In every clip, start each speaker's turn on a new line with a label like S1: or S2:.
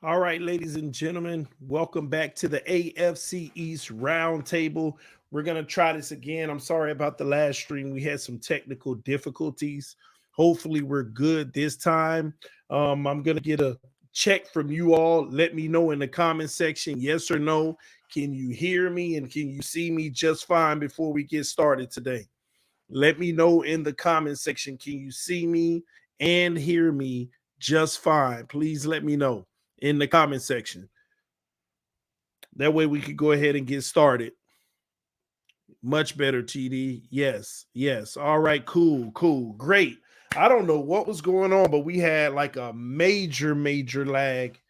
S1: All right, ladies and gentlemen, welcome back to the AFC East Roundtable. We're going to try this again. I'm sorry about the last stream. We had some technical difficulties. Hopefully, we're good this time. I'm going to get a check from you all. Let me know in the comment section, yes or no. Can you hear me and can you see me just fine before we get started today? Let me know in the comment section. Can you see me and hear me just fine? Please let me know in the comment section. That way we could go ahead and get started. Much better, TD. Yes, yes. All right, cool, great. I don't know what was going on, but we had like a major lag.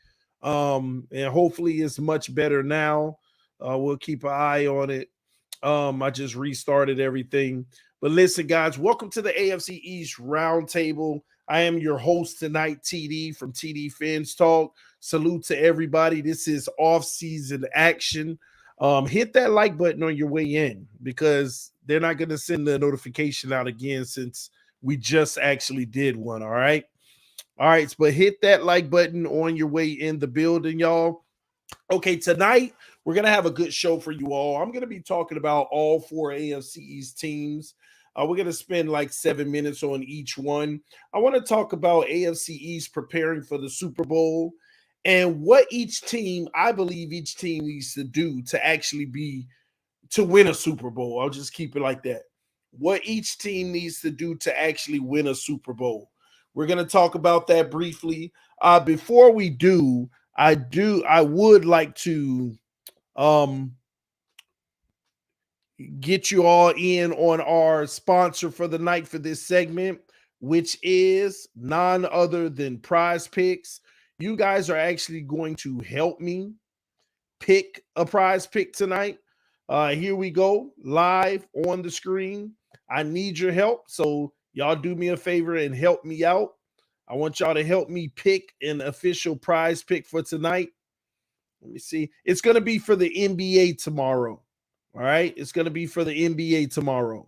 S1: And hopefully it's much better now. We'll keep an eye on it. I just restarted everything. But listen, guys, welcome to the AFC East Roundtable. I am your host tonight, TD from tdphinstalk. Salute to everybody. This is off-season action. Hit that like button on your way in because they're not going to send the notification out again since we just actually did one. All right. But hit that like button on your way in the building, y'all. Okay, tonight we're going to have a good show for you all. I'm going to be talking about all four AFC East teams. We're going to spend like 7 minutes on each one. I want to talk about AFC East preparing for the Super Bowl and what I believe each team needs to do to actually to win a Super Bowl. I'll just keep it like that. What each team needs to do to actually win a Super Bowl. We're going to talk about that briefly. Before we do, I would like to get you all in on our sponsor for the night for this segment, which is none other than Prize Picks. You guys are actually going to help me pick a prize pick tonight. Here we go, live on the screen. I need your help, so y'all do me a favor and help me out. I want y'all to help me pick an official prize pick for tonight. Let me see. It's going to be for the NBA tomorrow. All right. It's going to be for the NBA tomorrow.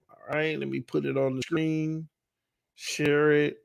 S1: All right. Let me put it on the screen. Share it.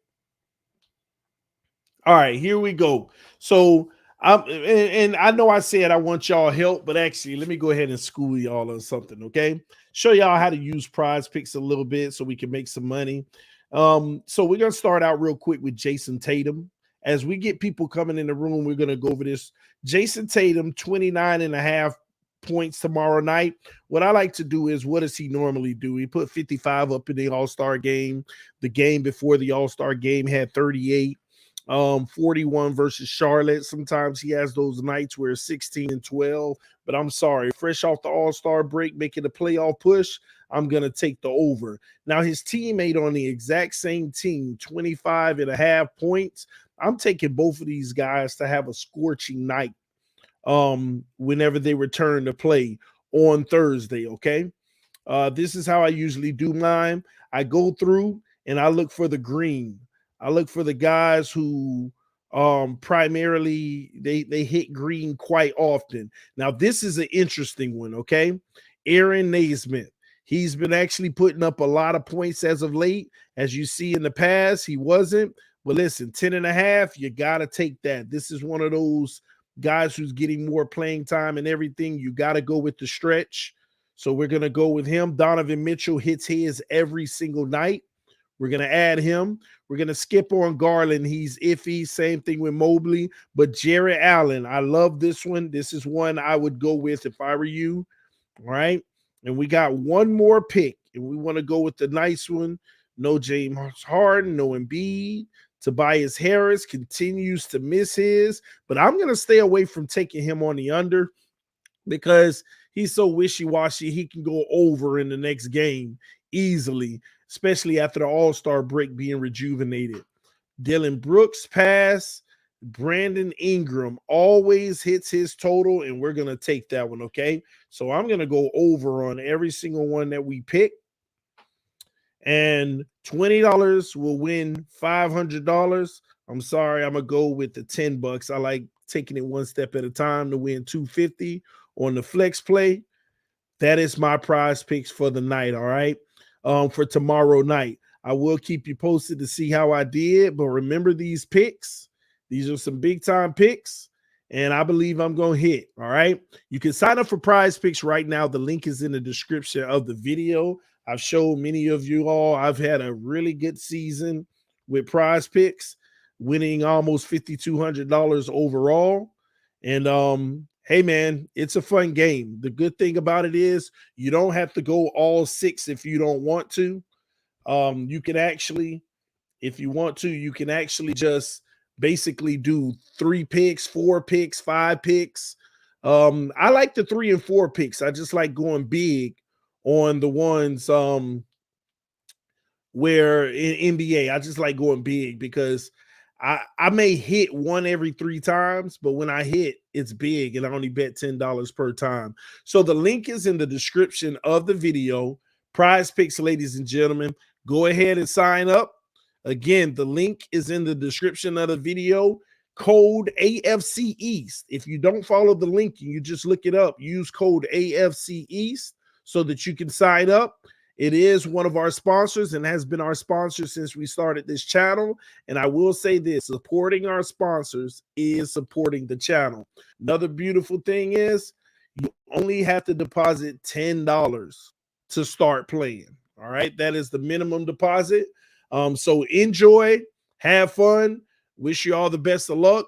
S1: All right. Here we go. So, and I know I said I want y'all help, but actually, let me go ahead and school y'all on something. Okay. Show y'all how to use prize picks a little bit so we can make some money. So we're going to start out real quick with Jason Tatum. As we get people coming in the room, we're going to go over this. Jason Tatum, 29.5 points tomorrow night. What I like to do is, what does he normally do? He put 55 up in the All-Star game. The game before the All-Star game had 38. 41 versus Charlotte. Sometimes he has those nights where it's 16 and 12. But I'm sorry, fresh off the All-Star break, making a playoff push, I'm going to take the over. Now, his teammate on the exact same team, 25.5 points. I'm taking both of these guys to have a scorching night whenever they return to play on Thursday, okay? This is how I usually do mine. I go through and I look for the green. I look for the guys who primarily they hit green quite often. Now, this is an interesting one, okay? Aaron Naismith. He's been actually putting up a lot of points as of late. As you see in the past, he wasn't. But listen, 10.5, you got to take that. This is one of those guys who's getting more playing time and everything. You got to go with the stretch. So we're going to go with him. Donovan Mitchell hits his every single night. We're going to add him. We're going to skip on Garland. He's iffy. Same thing with Mobley. But Jared Allen, I love this one. This is one I would go with if I were you. All right. And we got one more pick. And we want to go with the nice one. No James Harden, no Embiid. Tobias Harris continues to miss his. But I'm going to stay away from taking him on the under because he's so wishy-washy. He can go over in the next game easily, especially after the All-Star break being rejuvenated. Dylan Brooks pass. Brandon Ingram always hits his total, and we're going to take that one, okay? So I'm going to go over on every single one that we pick. And $20 will win $500. I'm sorry, I'm going to go with the $10. I like taking it one step at a time to win $250 on the flex play. That is my prize picks for the night, all right? For tomorrow night. I will keep you posted to see how I did, but remember these picks These are some big time picks, and I believe I'm going to hit. All right. You can sign up for Prize Picks right now. The link is in the description of the video. I've showed many of you all. I've had a really good season with Prize Picks, winning almost $5,200 overall. And hey man, it's a fun game. The good thing about it is you don't have to go all 6 if you don't want to. You can actually, if you want to, you can actually just basically do 3 picks, 4 picks, 5 picks. I like the 3 and 4 picks. I just like going big on the ones where in NBA, I just like going big because I may hit one every 3 times, but when I hit, it's big and I only bet $10 per time. So the link is in the description of the video. Prize Picks, ladies and gentlemen. Go ahead and sign up. Again, the link is in the description of the video. Code AFC East. If you don't follow the link and you just look it up, use code AFC East so that you can sign up. It is one of our sponsors and has been our sponsor since we started this channel. And I will say this, supporting our sponsors is supporting the channel. Another beautiful thing is you only have to deposit $10 to start playing. All right. That is the minimum deposit. So enjoy, have fun, wish you all the best of luck,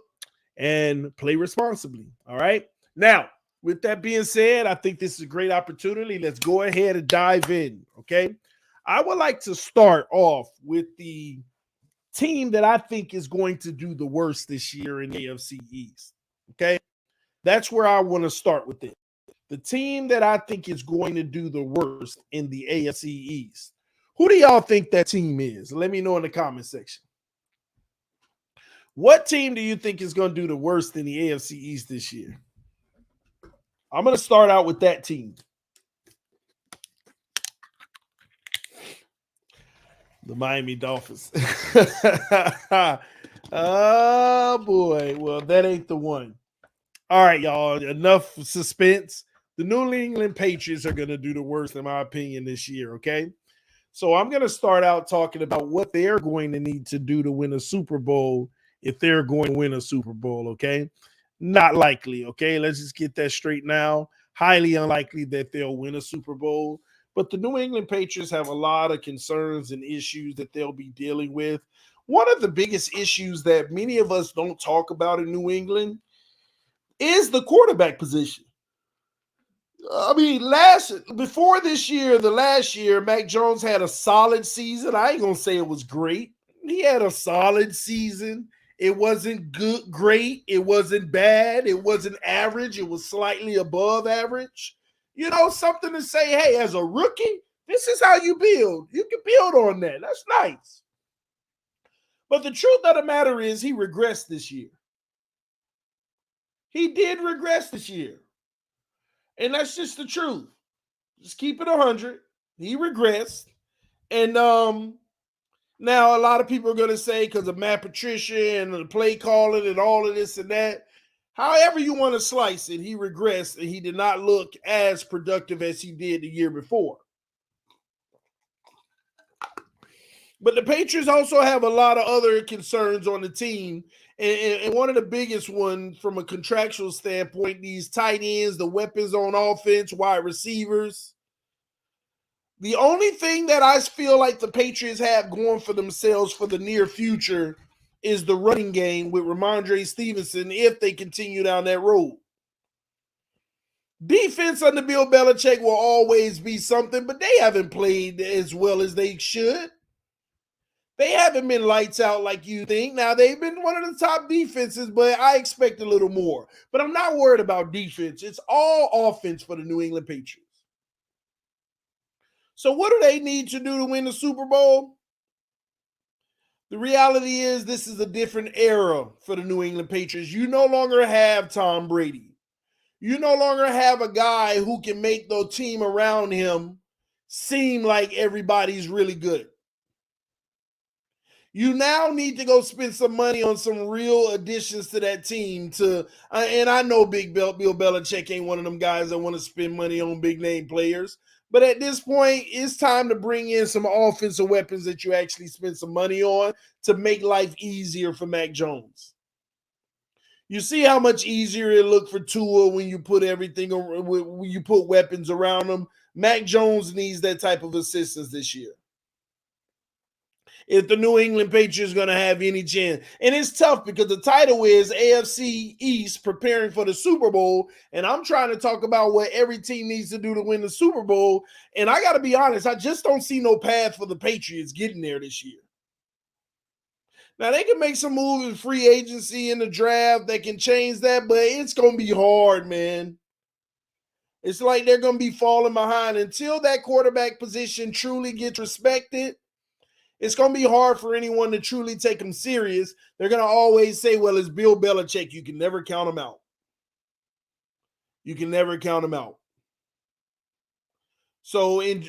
S1: and play responsibly. All right. Now, with that being said, I think this is a great opportunity. Let's go ahead and dive in, okay? I would like to start off with the team that I think is going to do the worst this year in the AFC East, okay? That's where I want to start with it. The team that I think is going to do the worst in the AFC East. Who do y'all think that team is? Let me know in the comment section. What team do you think is going to do the worst in the AFC East this year? I'm going to start out with that team. The Miami Dolphins. Oh, boy. Well, that ain't the one. All right, y'all. Enough suspense. The New England Patriots are going to do the worst, in my opinion, this year, okay? So I'm going to start out talking about what they're going to need to do to win a Super Bowl if they're going to win a Super Bowl, okay? Not likely, okay? Let's just get that straight now. Highly unlikely that they'll win a Super Bowl. But the New England Patriots have a lot of concerns and issues that they'll be dealing with. One of the biggest issues that many of us don't talk about in New England is the quarterback position. I mean, before this year, the last year, Mac Jones had a solid season. I ain't going to say it was great. He had a solid season. It wasn't good, great. It wasn't bad. It wasn't average. It was slightly above average. You know, something to say, hey, as a rookie, this is how you build. You can build on that. That's nice. But the truth of the matter is he regressed this year. He did regress this year. And that's just the truth. Just keep it 100. He regressed. And now a lot of people are going to say because of Matt Patricia and the play calling and all of this and that. However you want to slice it, he regressed and he did not look as productive as he did the year before. But the Patriots also have a lot of other concerns on the team. And one of the biggest ones from a contractual standpoint, these tight ends, the weapons on offense, wide receivers. The only thing that I feel like the Patriots have going for themselves for the near future is the running game with Ramondre Stevenson if they continue down that road. Defense under Bill Belichick will always be something, but they haven't played as well as they should. They haven't been lights out like you think. Now, they've been one of the top defenses, but I expect a little more. But I'm not worried about defense. It's all offense for the New England Patriots. So what do they need to do to win the Super Bowl? The reality is this is a different era for the New England Patriots. You no longer have Tom Brady. You no longer have a guy who can make the team around him seem like everybody's really good. You now need to go spend some money on some real additions to that team. And I know Bill Belichick ain't one of them guys that want to spend money on big name players. But at this point, it's time to bring in some offensive weapons that you actually spend some money on to make life easier for Mac Jones. You see how much easier it looked for Tua when you put everything, when you put weapons around him. Mac Jones needs that type of assistance this year if the New England Patriots going to have any chance. And it's tough because the title is AFC East preparing for the Super Bowl. And I'm trying to talk about what every team needs to do to win the Super Bowl. And I got to be honest, I just don't see no path for the Patriots getting there this year. Now, they can make some moves in free agency in the draft that can change that, but it's going to be hard, man. It's like they're going to be falling behind until that quarterback position truly gets respected. It's going to be hard for anyone to truly take them serious. They're going to always say, well, it's Bill Belichick. You can never count him out. You can never count him out. So in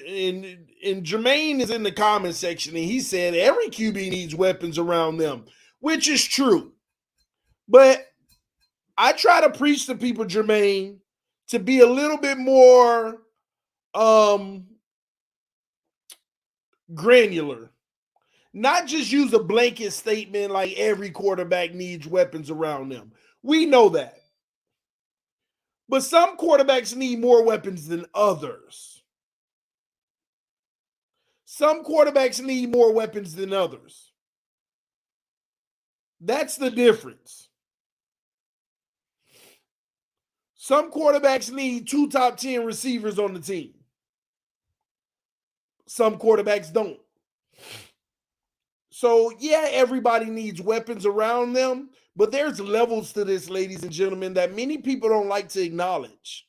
S1: Jermaine is in the comment section, and he said every QB needs weapons around them, which is true. But I try to preach to people, Jermaine, to be a little bit more granular. Not just use a blanket statement like every quarterback needs weapons around them. We know that. But some quarterbacks need more weapons than others. Some quarterbacks need more weapons than others. That's the difference. Some quarterbacks need 2 top 10 receivers on the team. Some quarterbacks don't. So, yeah, everybody needs weapons around them, but there's levels to this, ladies and gentlemen, that many people don't like to acknowledge.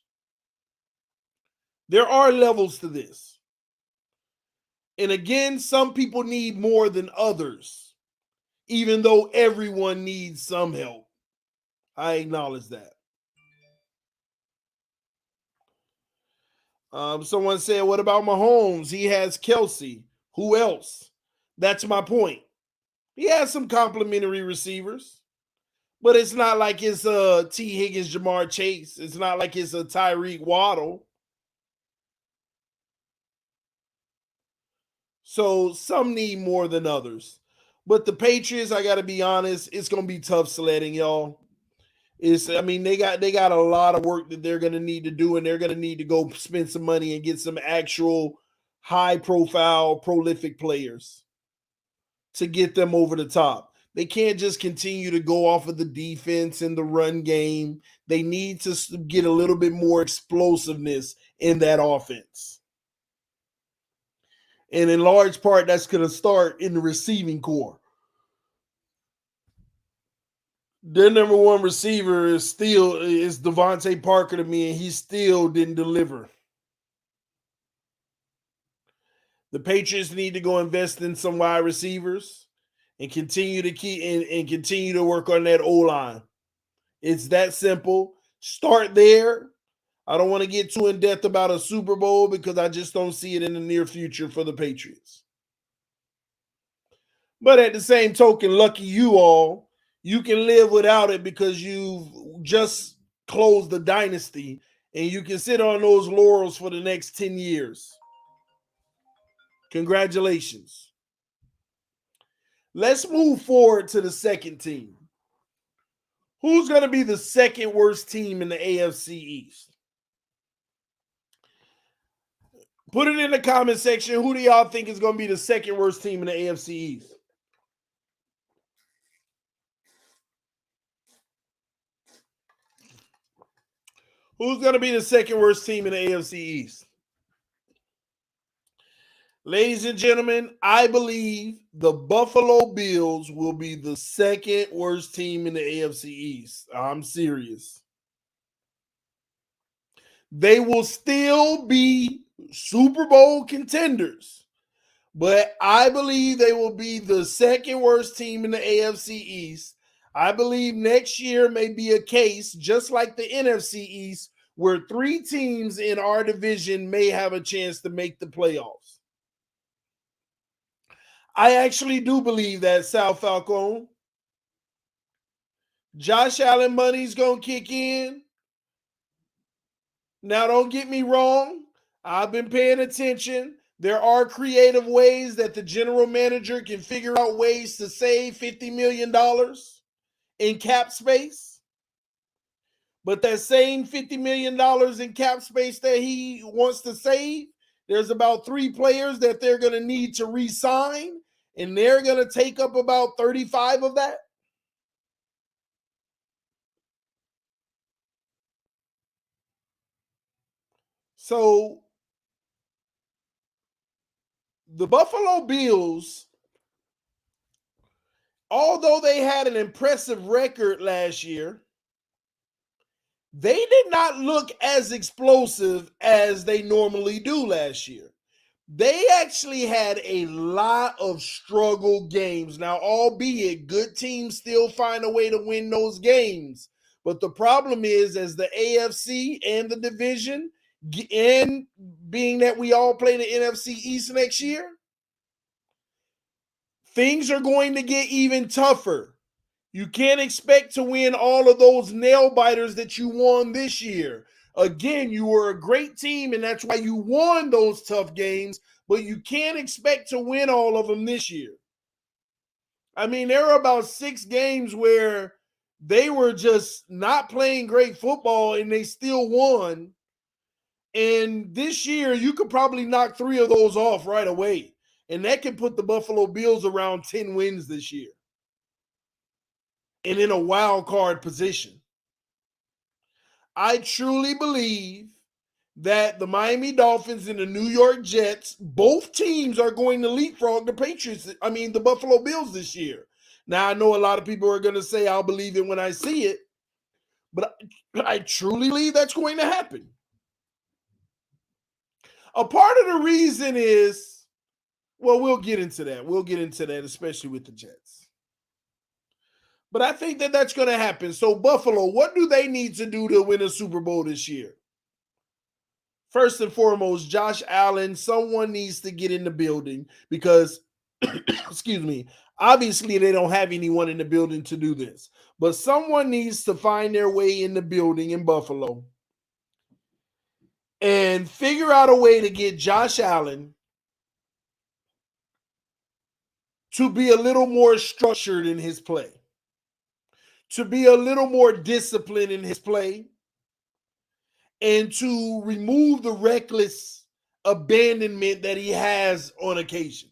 S1: There are levels to this. And again, some people need more than others, even though everyone needs some help. I acknowledge that. Someone said, what about Mahomes? He has Kelsey. Who else? That's my point. He has some complimentary receivers, but it's not like it's T. Higgins, Jamar Chase. It's not like it's a Tyreek Waddle. So some need more than others. But the Patriots, I got to be honest, it's going to be tough sledding, y'all. They got a lot of work that they're going to need to do, and they're going to need to go spend some money and get some actual high-profile, prolific players to get them over the top. They can't just continue to go off of the defense and the run game. They need to get a little bit more explosiveness in that offense. And in large part, that's going to start in the receiving core. Their number one receiver is Devontae Parker to me, and he still didn't deliver. The Patriots need to go invest in some wide receivers and continue to work on that O-line. It's that simple. Start there. I don't want to get too in depth about a Super Bowl because I just don't see it in the near future for the Patriots. But at the same token, lucky you all, you can live without it because you've just closed the dynasty and you can sit on those laurels for the next 10 years. Congratulations. Let's move forward to the second team. Who's going to be the second worst team in the AFC East? Put it in the comment section. Who do y'all think is going to be the second worst team in the AFC East? Who's going to be the second worst team in the AFC East? Ladies and gentlemen, I believe the Buffalo Bills will be the second worst team in the AFC East. I'm serious. They will still be Super Bowl contenders, but I believe they will be the second worst team in the AFC East. I believe next year may be a case, just like the NFC East, where 3 teams in our division may have a chance to make the playoffs. I actually do believe that, Sal Falcone. Josh Allen money's going to kick in. Now, don't get me wrong. I've been paying attention. There are creative ways that the general manager can figure out ways to save $50 million in cap space. But that same $50 million in cap space that he wants to save, there's about 3 players that they're going to need to re-sign, and they're going to take up about 35 of that. So the Buffalo Bills, although they had an impressive record last year, they did not look as explosive as they normally do last year. They actually had a lot of struggle games. Now, albeit good teams still find a way to win those games. But the problem is, as the AFC and the division, and being that we all play the NFC East next year, things are going to get even tougher. You can't expect to win all of those nail biters that you won this year. Again, you were a great team, and that's why you won those tough games, but you can't expect to win all of them this year. I mean, there are about 6 games where they were just not playing great football and they still won. And this year, you could probably knock 3 of those off right away. And that can put the Buffalo Bills around 10 wins this year and in a wild card position. I truly believe that the Miami Dolphins and the New York Jets, both teams are going to leapfrog the Buffalo Bills this year. Now, I know a lot of people are going to say, I'll believe it when I see it, but I truly believe that's going to happen. A part of the reason is, well, we'll get into that. We'll get into that, especially with the Jets. But I think that that's going to happen. So, Buffalo, what do they need to do to win a Super Bowl this year? First and foremost, Josh Allen, someone needs to get in the building because, excuse me, obviously they don't have anyone in the building to do this. But someone needs to find their way in the building in Buffalo and figure out a way to get Josh Allen to be a little more structured in his play, to be a little more disciplined in his play, and to remove the reckless abandonment that he has on occasions.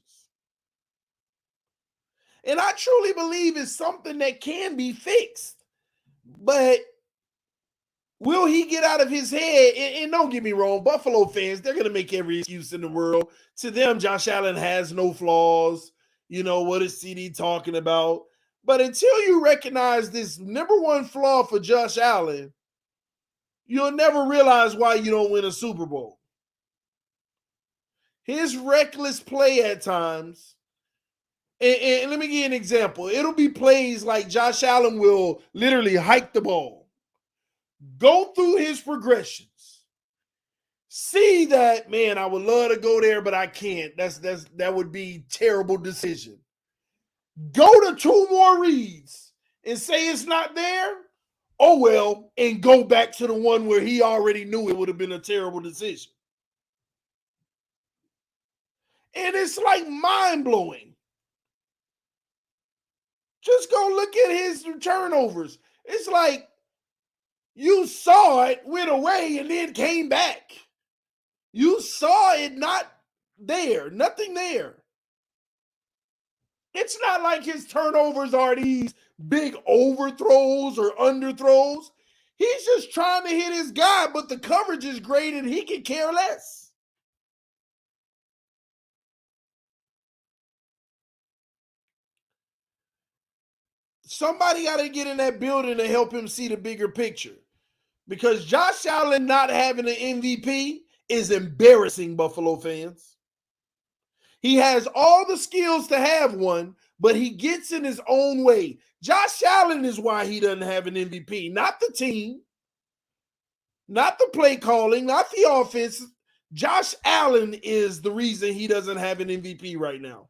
S1: And I truly believe it's something that can be fixed. But will he get out of his head? And don't get me wrong, Buffalo fans, they're going to make every excuse in the world. To them, Josh Allen has no flaws. You know, what is CD talking about? But until you recognize this number one flaw for Josh Allen, you'll never realize why you don't win a Super Bowl. His reckless play at times, and let me give you an example. It'll be plays like Josh Allen will literally hike the ball, go through his progressions, see that, man, I would love to go there, but I can't. That would be a terrible decision. Go to 2 more reads and say it's not there. Oh, well, and go back to the one where he already knew it would have been a terrible decision. And it's like mind-blowing. Just go look at his turnovers. It's like you saw it, went away, and then came back. You saw it not there, nothing there. It's not like his turnovers are these big overthrows or underthrows. He's just trying to hit his guy, but the coverage is great and he can care less. Somebody got to get in that building to help him see the bigger picture. Because Josh Allen not having an MVP is embarrassing, Buffalo fans. He has all the skills to have one, but he gets in his own way. Josh Allen is why he doesn't have an MVP, not the team, not the play calling, not the offense. Josh Allen is the reason he doesn't have an MVP right now.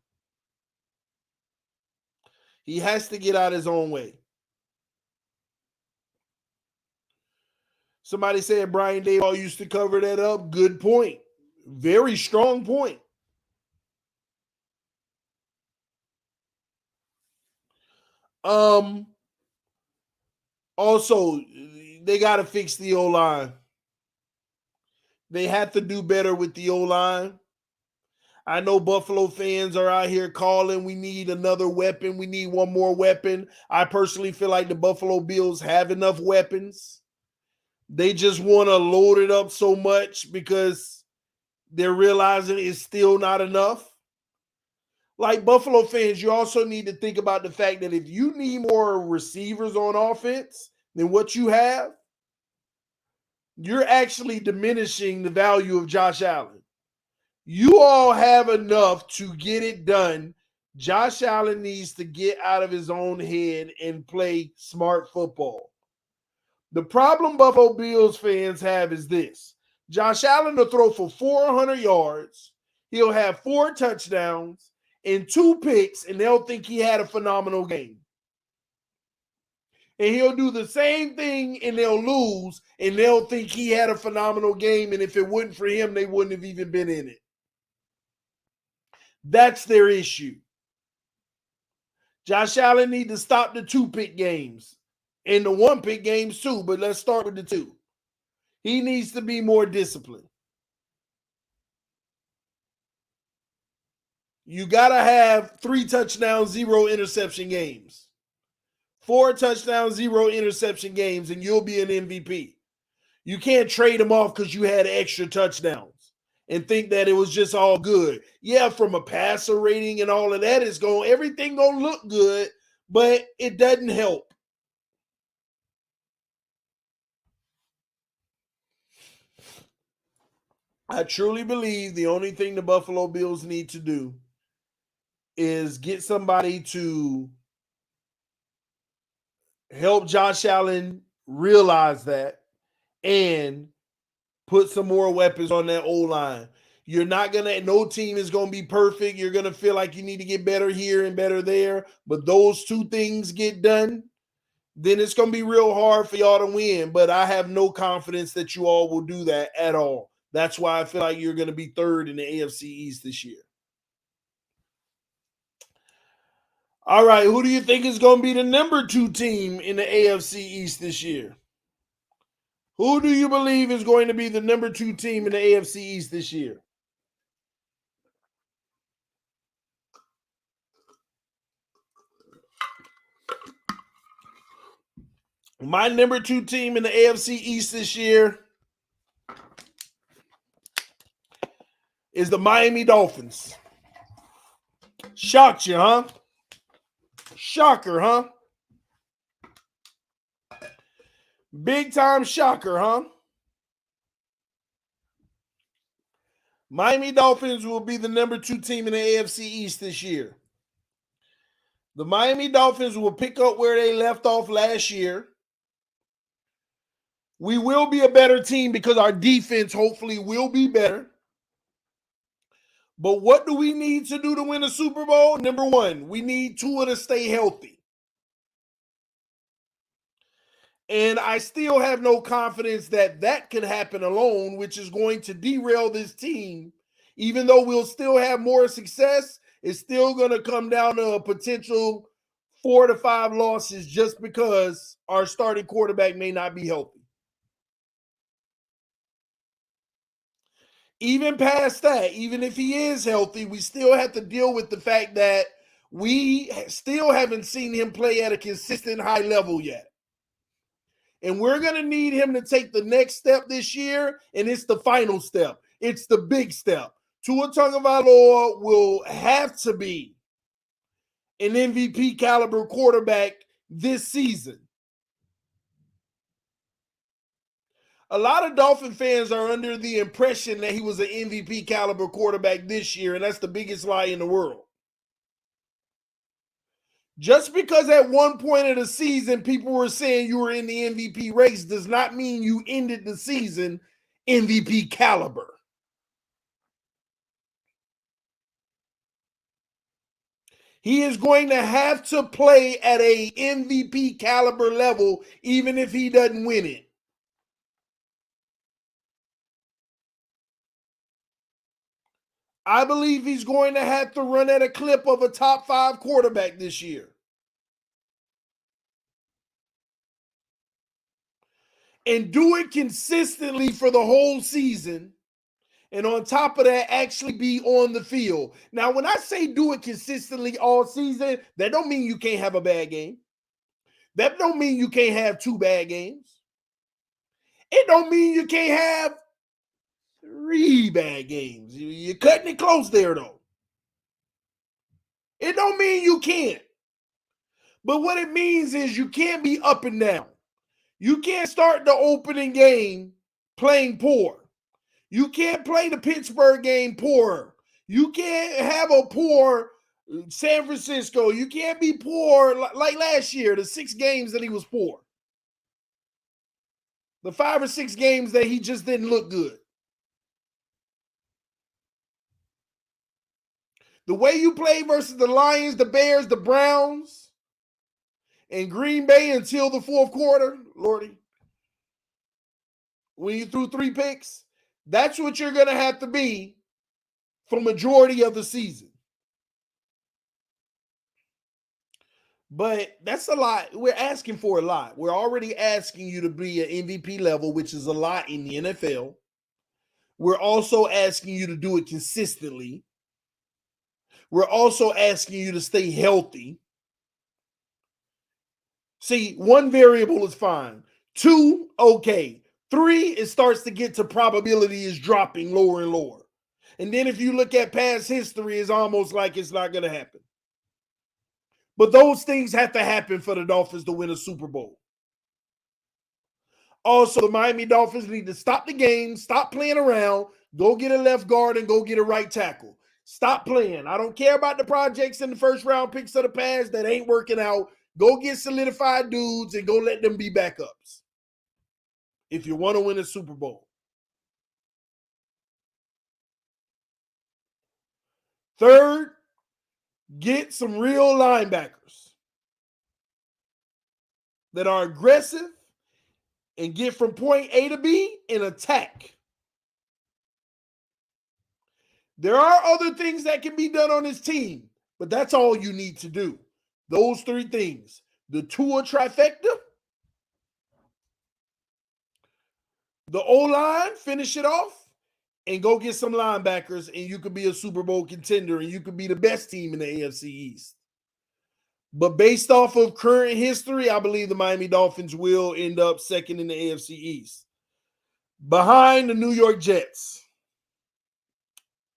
S1: He has to get out his own way. Somebody said Brian Daboll used to cover that up. Good point. Very strong point. Also, they got to fix the O-line. They have to do better with the O-line. I know Buffalo fans are out here calling, we need another weapon. We need one more weapon. I personally feel like the Buffalo Bills have enough weapons. They just want to load it up so much because they're realizing it's still not enough. Like Buffalo fans, you also need to think about the fact that if you need more receivers on offense than what you have, you're actually diminishing the value of Josh Allen. You all have enough to get it done. Josh Allen needs to get out of his own head and play smart football. The problem Buffalo Bills fans have is this. Josh Allen will throw for 400 yards. He'll have 4 touchdowns and 2 picks, and they'll think he had a phenomenal game. And he'll do the same thing, and they'll lose, and they'll think he had a phenomenal game, and if it wasn't for him, they wouldn't have even been in it. That's their issue. Josh Allen needs to stop the 2-pick games and the 1-pick games too, but let's start with the 2. He needs to be more disciplined. You got to have 3 touchdowns, 0 interception games. 4 touchdowns, 0 interception games, and you'll be an MVP. You can't trade him off because you had extra touchdowns and think that it was just all good. Yeah, from a passer rating and all of that, everything gonna look good, but it doesn't help. I truly believe the only thing the Buffalo Bills need to do is get somebody to help Josh Allen realize that and put some more weapons on that O-line. No team is going to be perfect. You're going to feel like you need to get better here and better there. But those 2 things get done, then it's going to be real hard for y'all to win. But I have no confidence that you all will do that at all. That's why I feel like you're going to be 3rd in the AFC East this year. All right, who do you think is going to be the number 2 team in the AFC East this year? Who do you believe is going to be the number 2 team in the AFC East this year? My number 2 team in the AFC East this year is the Miami Dolphins. Shocked you, huh? Shocker, huh? Big time shocker, huh? Miami Dolphins will be the number 2 team in the AFC East this year. The Miami Dolphins will pick up where they left off last year. We will be a better team because our defense hopefully will be better. But what do we need to do to win a Super Bowl? Number 1, we need Tua to stay healthy. And I still have no confidence that that can happen alone, which is going to derail this team. Even though we'll still have more success, it's still going to come down to a potential 4 to 5 losses just because our starting quarterback may not be healthy. Even past that, even if he is healthy, we still have to deal with the fact that we still haven't seen him play at a consistent high level yet. And we're going to need him to take the next step this year, and it's the final step. It's the big step. Tua Tagovailoa will have to be an MVP caliber quarterback this season. A lot of Dolphin fans are under the impression that he was an MVP caliber quarterback this year, and that's the biggest lie in the world. Just because at one point of the season people were saying you were in the MVP race does not mean you ended the season MVP caliber. He is going to have to play at a MVP caliber level even if he doesn't win it. I believe he's going to have to run at a clip of a top 5 quarterback this year. and do it consistently for the whole season, and on top of that, actually be on the field. Now, when I say do it consistently all season, that don't mean you can't have a bad game. That don't mean you can't have 2 bad games. It don't mean you can't have 3 bad games. You're cutting it close there, though. It don't mean you can't. But what it means is you can't be up and down. You can't start the opening game playing poor. You can't play the Pittsburgh game poor. You can't have a poor San Francisco. You can't be poor like last year, the 6 games that he was poor. The 5 or 6 games that he just didn't look good. The way you play versus the Lions, the Bears, the Browns, and Green Bay until the 4th quarter, Lordy, when you threw 3 picks, that's what you're going to have to be for majority of the season. But that's a lot. We're asking for a lot. We're already asking you to be at MVP level, which is a lot in the NFL. We're also asking you to do it consistently. We're also asking you to stay healthy. See, 1 variable is fine. 2, okay. 3, it starts to get to probability is dropping lower and lower. And then if you look at past history, it's almost like it's not going to happen. But those things have to happen for the Dolphins to win a Super Bowl. Also, the Miami Dolphins need to stop the game, stop playing around, go get a left guard and go get a right tackle. Stop playing. I don't care about the projects and the first round picks of the past that ain't working out. Go get solidified dudes and go let them be backups if you want to win a Super Bowl. Third, get some real linebackers that are aggressive and get from point A to B and attack. There are other things that can be done on this team, but that's all you need to do. Those 3 things. The Tua trifecta, the O-line, finish it off, and go get some linebackers, and you could be a Super Bowl contender, and you could be the best team in the AFC East. But based off of current history, I believe the Miami Dolphins will end up second in the AFC East, behind the New York Jets.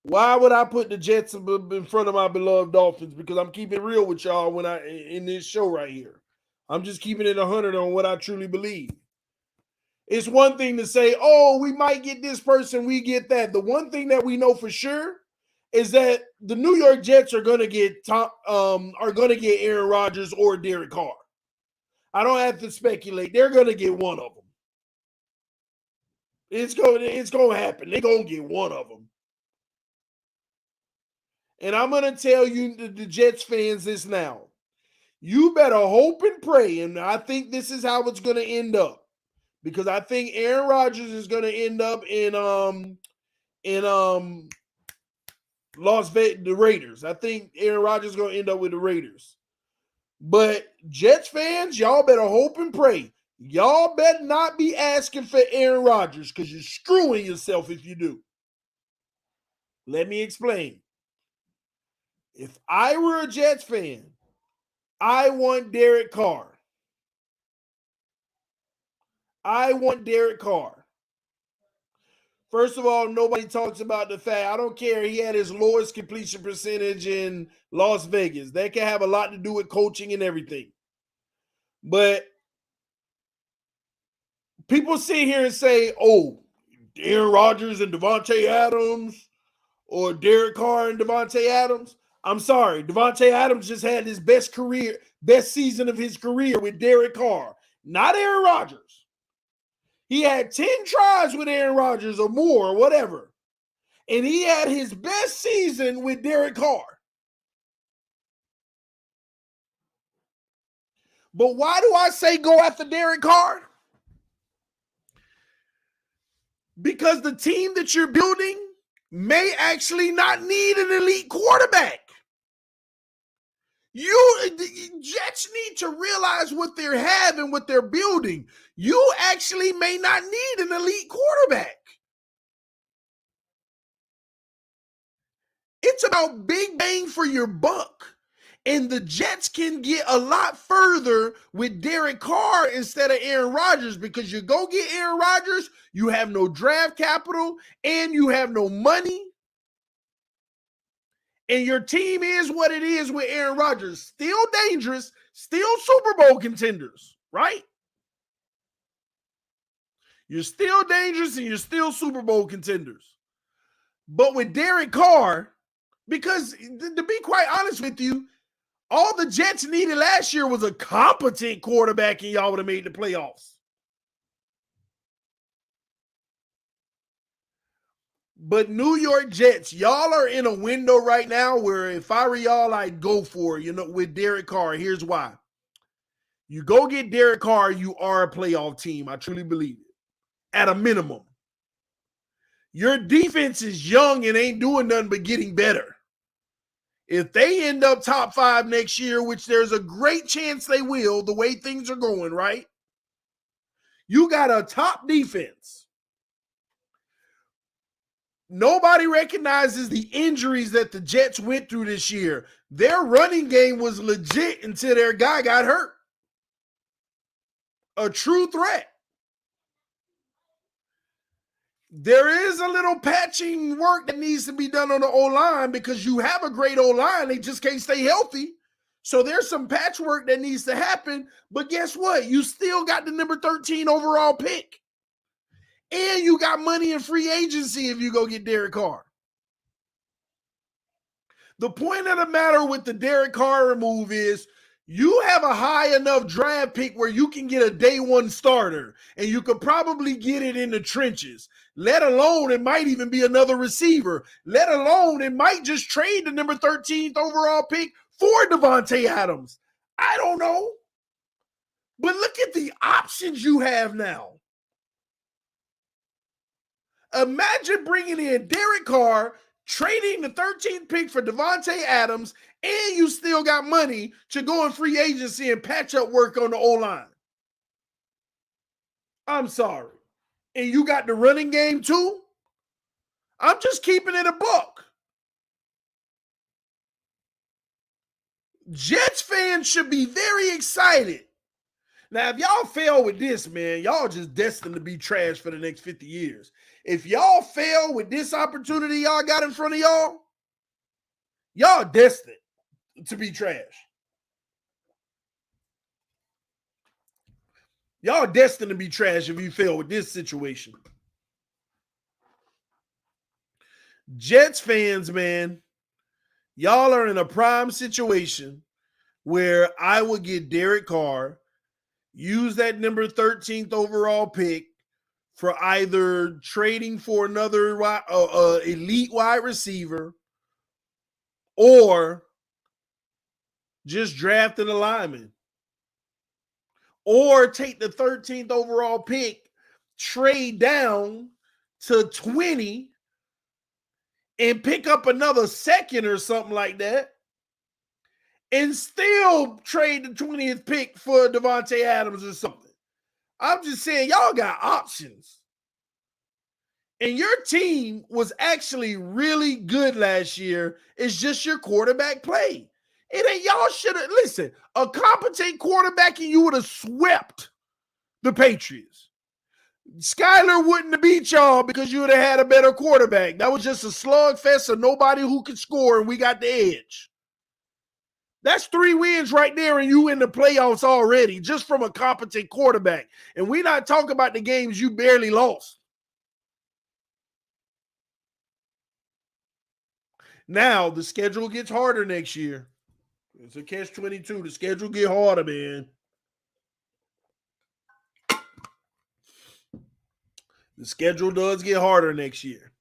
S1: Why would I put the Jets in front of my beloved Dolphins? Because I'm keeping it real with y'all in this show right here. I'm just keeping it 100 on what I truly believe. It's one thing to say, oh, we might get this person, we get that. The one thing that we know for sure is that the New York Jets are going to get Aaron Rodgers or Derek Carr. I don't have to speculate. They're going to get one of them. It's going to happen. They're going to get one of them. And I'm going to tell you, the Jets fans, this now. You better hope and pray, and I think this is how it's going to end up. Because I think Aaron Rodgers is going to end up in Las Vegas, the Raiders. I think Aaron Rodgers is going to end up with the Raiders. But Jets fans, y'all better hope and pray. Y'all better not be asking for Aaron Rodgers because you're screwing yourself if you do. Let me explain. If I were a Jets fan, I want Derek Carr. I want Derek Carr. First of all, nobody talks about the fact, I don't care, he had his lowest completion percentage in Las Vegas. That can have a lot to do with coaching and everything. But people sit here and say, oh, Aaron Rodgers and Devontae Adams or Derek Carr and Devontae Adams. I'm sorry, Devontae Adams just had his best season of his career with Derek Carr, not Aaron Rodgers. He had 10 tries with Aaron Rodgers or more or whatever. And he had his best season with Derek Carr. But why do I say go after Derek Carr? Because the team that you're building may actually not need an elite quarterback. The Jets need to realize what they're having, what they're building. You actually may not need an elite quarterback. It's about big bang for your buck. And the Jets can get a lot further with Derek Carr instead of Aaron Rodgers, because you go get Aaron Rodgers, you have no draft capital and you have no money. And your team is what it is with Aaron Rodgers. Still dangerous, still Super Bowl contenders, right? You're still dangerous and you're still Super Bowl contenders. But with Derek Carr, because to be quite honest with you, all the Jets needed last year was a competent quarterback and y'all would have made the playoffs. But New York Jets, y'all are in a window right now where if I were y'all, I'd go for it, with Derek Carr. Here's why. You go get Derek Carr, you are a playoff team. I truly believe it. At a minimum. Your defense is young and ain't doing nothing but getting better. If they end up top 5 next year, which there's a great chance they will, the way things are going, right? You got a top defense. Nobody recognizes the injuries that the Jets went through this year. Their running game was legit until their guy got hurt. A true threat. There is a little patching work that needs to be done on the O-line because you have a great O-line. They just can't stay healthy. So there's some patchwork that needs to happen. But guess what? You still got the number 13 overall pick. And you got money in free agency if you go get Derek Carr. The point of the matter with the Derek Carr move is you have a high enough draft pick where you can get a day one starter, and you could probably get it in the trenches. Let alone it might even be another receiver. Let alone it might just trade the number 13th overall pick for Davante Adams. I don't know. But look at the options you have now. Imagine bringing in Derek Carr, trading the 13th pick for Davante Adams, and you still got money to go in free agency and patch up work on the O-line. I'm sorry. And you got the running game too? I'm just keeping it a buck. Jets fans should be very excited. Now, if y'all fail with this, man, y'all just destined to be trash for the next 50 years. If y'all fail with this opportunity y'all got in front of y'all destined to be trash. Y'all destined to be trash if you fail with this situation. Jets fans, man, y'all are in a prime situation where I would get Derek Carr, use that number 13th overall pick for either trading for another elite wide receiver or just drafting a lineman. Or take the 13th overall pick, trade down to 20 and pick up another second or something like that, and still trade the 20th pick for Davante Adams or something. I'm just saying, y'all got options. And your team was actually really good last year. It's just your quarterback play. It ain't, y'all should have, listen, a competent quarterback and you would have swept the Patriots. Skyler wouldn't have beat y'all because you would have had a better quarterback. That was just a slugfest of nobody who could score, and we got the edge. That's 3 wins right there, and you in the playoffs already, just from a competent quarterback. And we're not talking about the games you barely lost. Now, the schedule gets harder next year. It's a catch-22. The schedule get harder, man. The schedule does get harder next year.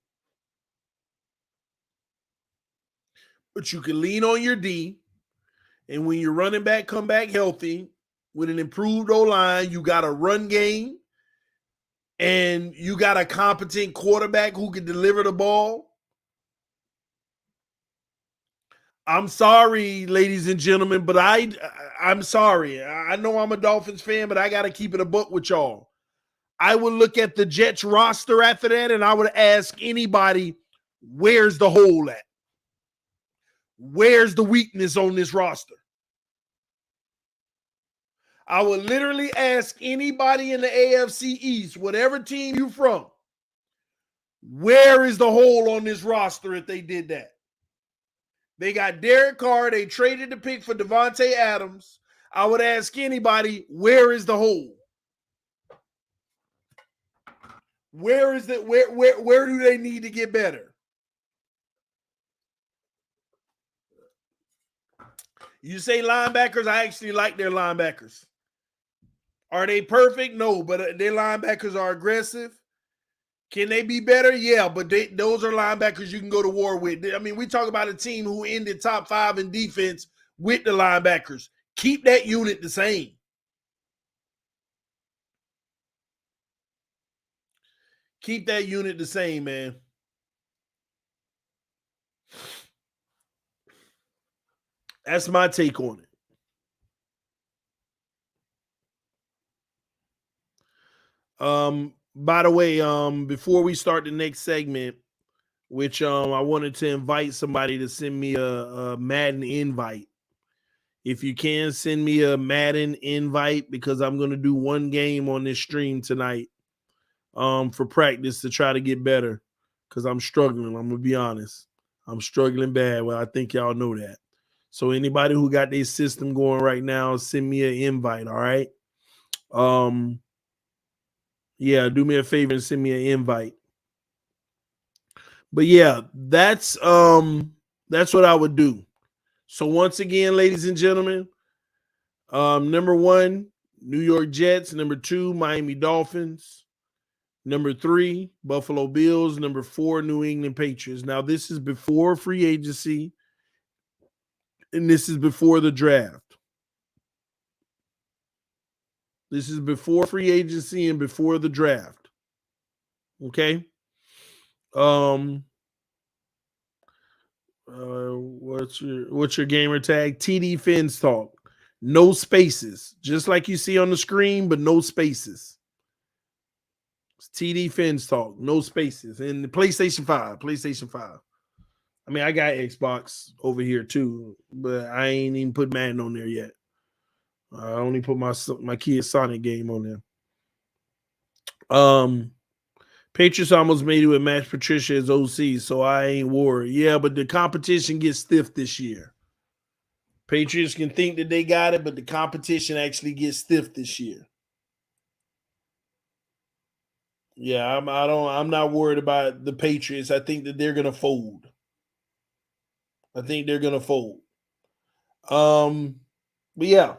S1: But you can lean on your D, and when your running back come back healthy with an improved O-line, you got a run game, and you got a competent quarterback who can deliver the ball. I'm sorry, ladies and gentlemen, but I'm sorry. I know I'm a Dolphins fan, but I got to keep it a buck with y'all. I would look at the Jets roster after that, and I would ask anybody, where's the hole at? Where's the weakness on this roster? I would literally ask anybody in the AFC East, whatever team you're from, where is the hole on this roster if they did that? They got Derek Carr. They traded the pick for Devontae Adams. I would ask anybody, where is the hole? Where is it? Where do they need to get better? You say linebackers, I actually like their linebackers. Are they perfect? No, but their linebackers are aggressive. Can they be better? Yeah, but those are linebackers you can go to war with. I mean, we talk about a team who ended top 5 in defense with the linebackers. Keep that unit the same. Keep that unit the same, man. That's my take on it. By the way, before we start the next segment, which I wanted to invite somebody to send me a Madden invite. If you can, send me a Madden invite, because I'm going to do one game on this stream tonight for practice to try to get better, because I'm struggling. I'm going to be honest. I'm struggling bad. Well, I think y'all know that. So anybody who got their system going right now, send me an invite, all right? Yeah, do me a favor and send me an invite. But yeah, that's what I would do. So once again, ladies and gentlemen, number 1, New York Jets. Number 2, Miami Dolphins. Number 3, Buffalo Bills. Number 4, New England Patriots. Now, this is before free agency, and this is before the draft. This is before free agency and before the draft. Okay? What's your gamer tag? tdphinstalk. No spaces. Just like you see on the screen, but no spaces. It's tdphinstalk. No spaces. And the PlayStation 5. PlayStation 5. I mean, I got Xbox over here too, but I ain't even put Madden on there yet. I only put my kid's Sonic game on there. Patriots almost made it with Matt Patricia as OC, so I ain't worried. Yeah, but the competition gets stiff this year. Patriots can think that they got it, but the competition actually gets stiff this year. Yeah, I'm not worried about the Patriots. I think that they're gonna fold. But yeah.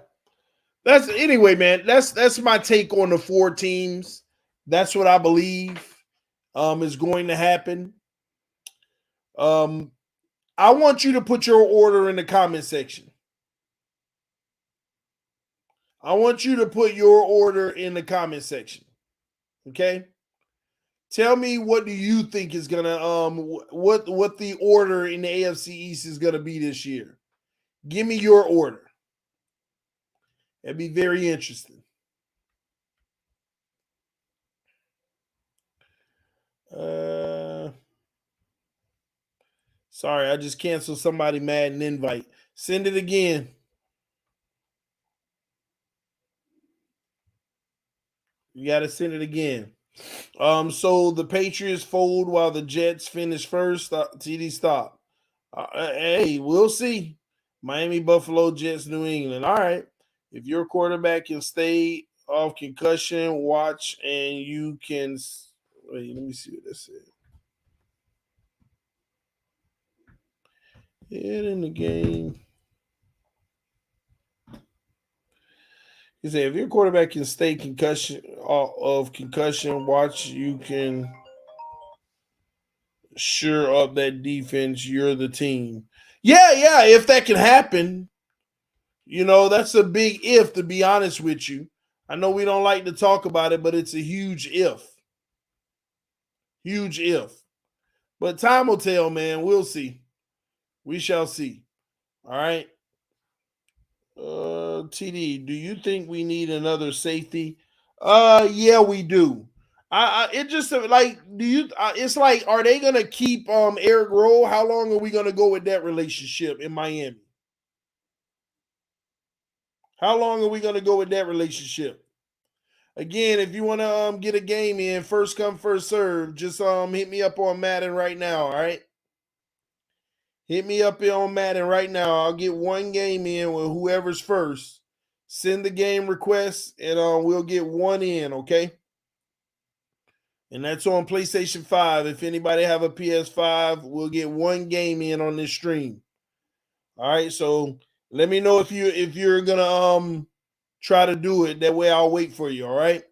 S1: That's anyway, man. That's my take on the 4 teams. That's what I believe is going to happen. I want you to put your order in the comment section. Okay? Tell me, what do you think is gonna what the order in the AFC East is gonna be this year? Give me your order. It'd be very interesting. Sorry, I just canceled somebody Madden invite. Send it again. You got to send it again. So the Patriots fold while the Jets finish first. TD stop. Hey, we'll see. Miami, Buffalo, Jets, New England. All right. If your quarterback can stay off concussion, watch, and you can. Wait, let me see what this is. Head in the game. He said, if your quarterback can stay concussion, watch, you can sure up that defense. You're the team. Yeah. If that can happen, that's a big if, to be honest with you. I know we don't like to talk about it, but it's a huge if. Huge if. But time will tell, man. We'll see. We shall see. All right. TD, do you think we need another safety? Yeah, we do. It just like, do you? It's like, are they gonna keep Eric Rowe? How long are we gonna go with that relationship in Miami? How long are we gonna go with that relationship? Again, if you want to get a game in, first come first serve, just hit me up on Madden right now. All right, hit me up here on Madden right now. I'll get one game in with whoever's first. Send the game request, and we'll get one in. Okay. And that's on PlayStation 5. If anybody have a PS5, we'll get one game in on this stream. All right, so let me know if you're gonna try to do it. That way I'll wait for you, all right?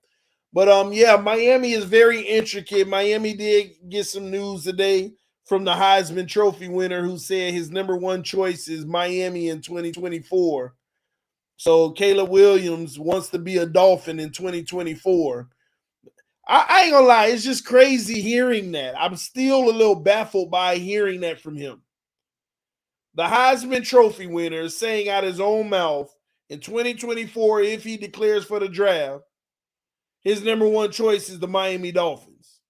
S1: But yeah, Miami is very intricate. Miami did get some news today from the Heisman Trophy winner who said his number one choice is Miami in 2024. So Caleb Williams wants to be a Dolphin in 2024. I ain't gonna lie, it's just crazy hearing that. I'm still a little baffled by hearing that from him. The Heisman Trophy winner is saying out his own mouth in 2024, if he declares for the draft, his number one choice is the Miami Dolphins.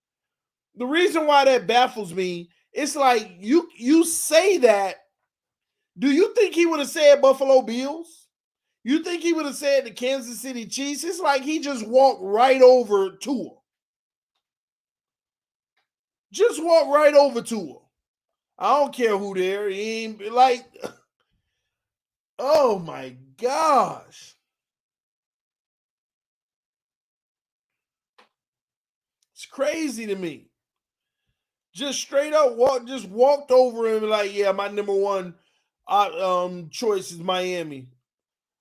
S1: The reason why that baffles me, it's like you say that. Do you think he would have said Buffalo Bills? You think he would have said the Kansas City Chiefs? It's like he just walked right over to him. Just walk right over to him. I don't care who there. He ain't like, oh my gosh. It's crazy to me. Just straight up walked over him like, yeah, my number one choice is Miami.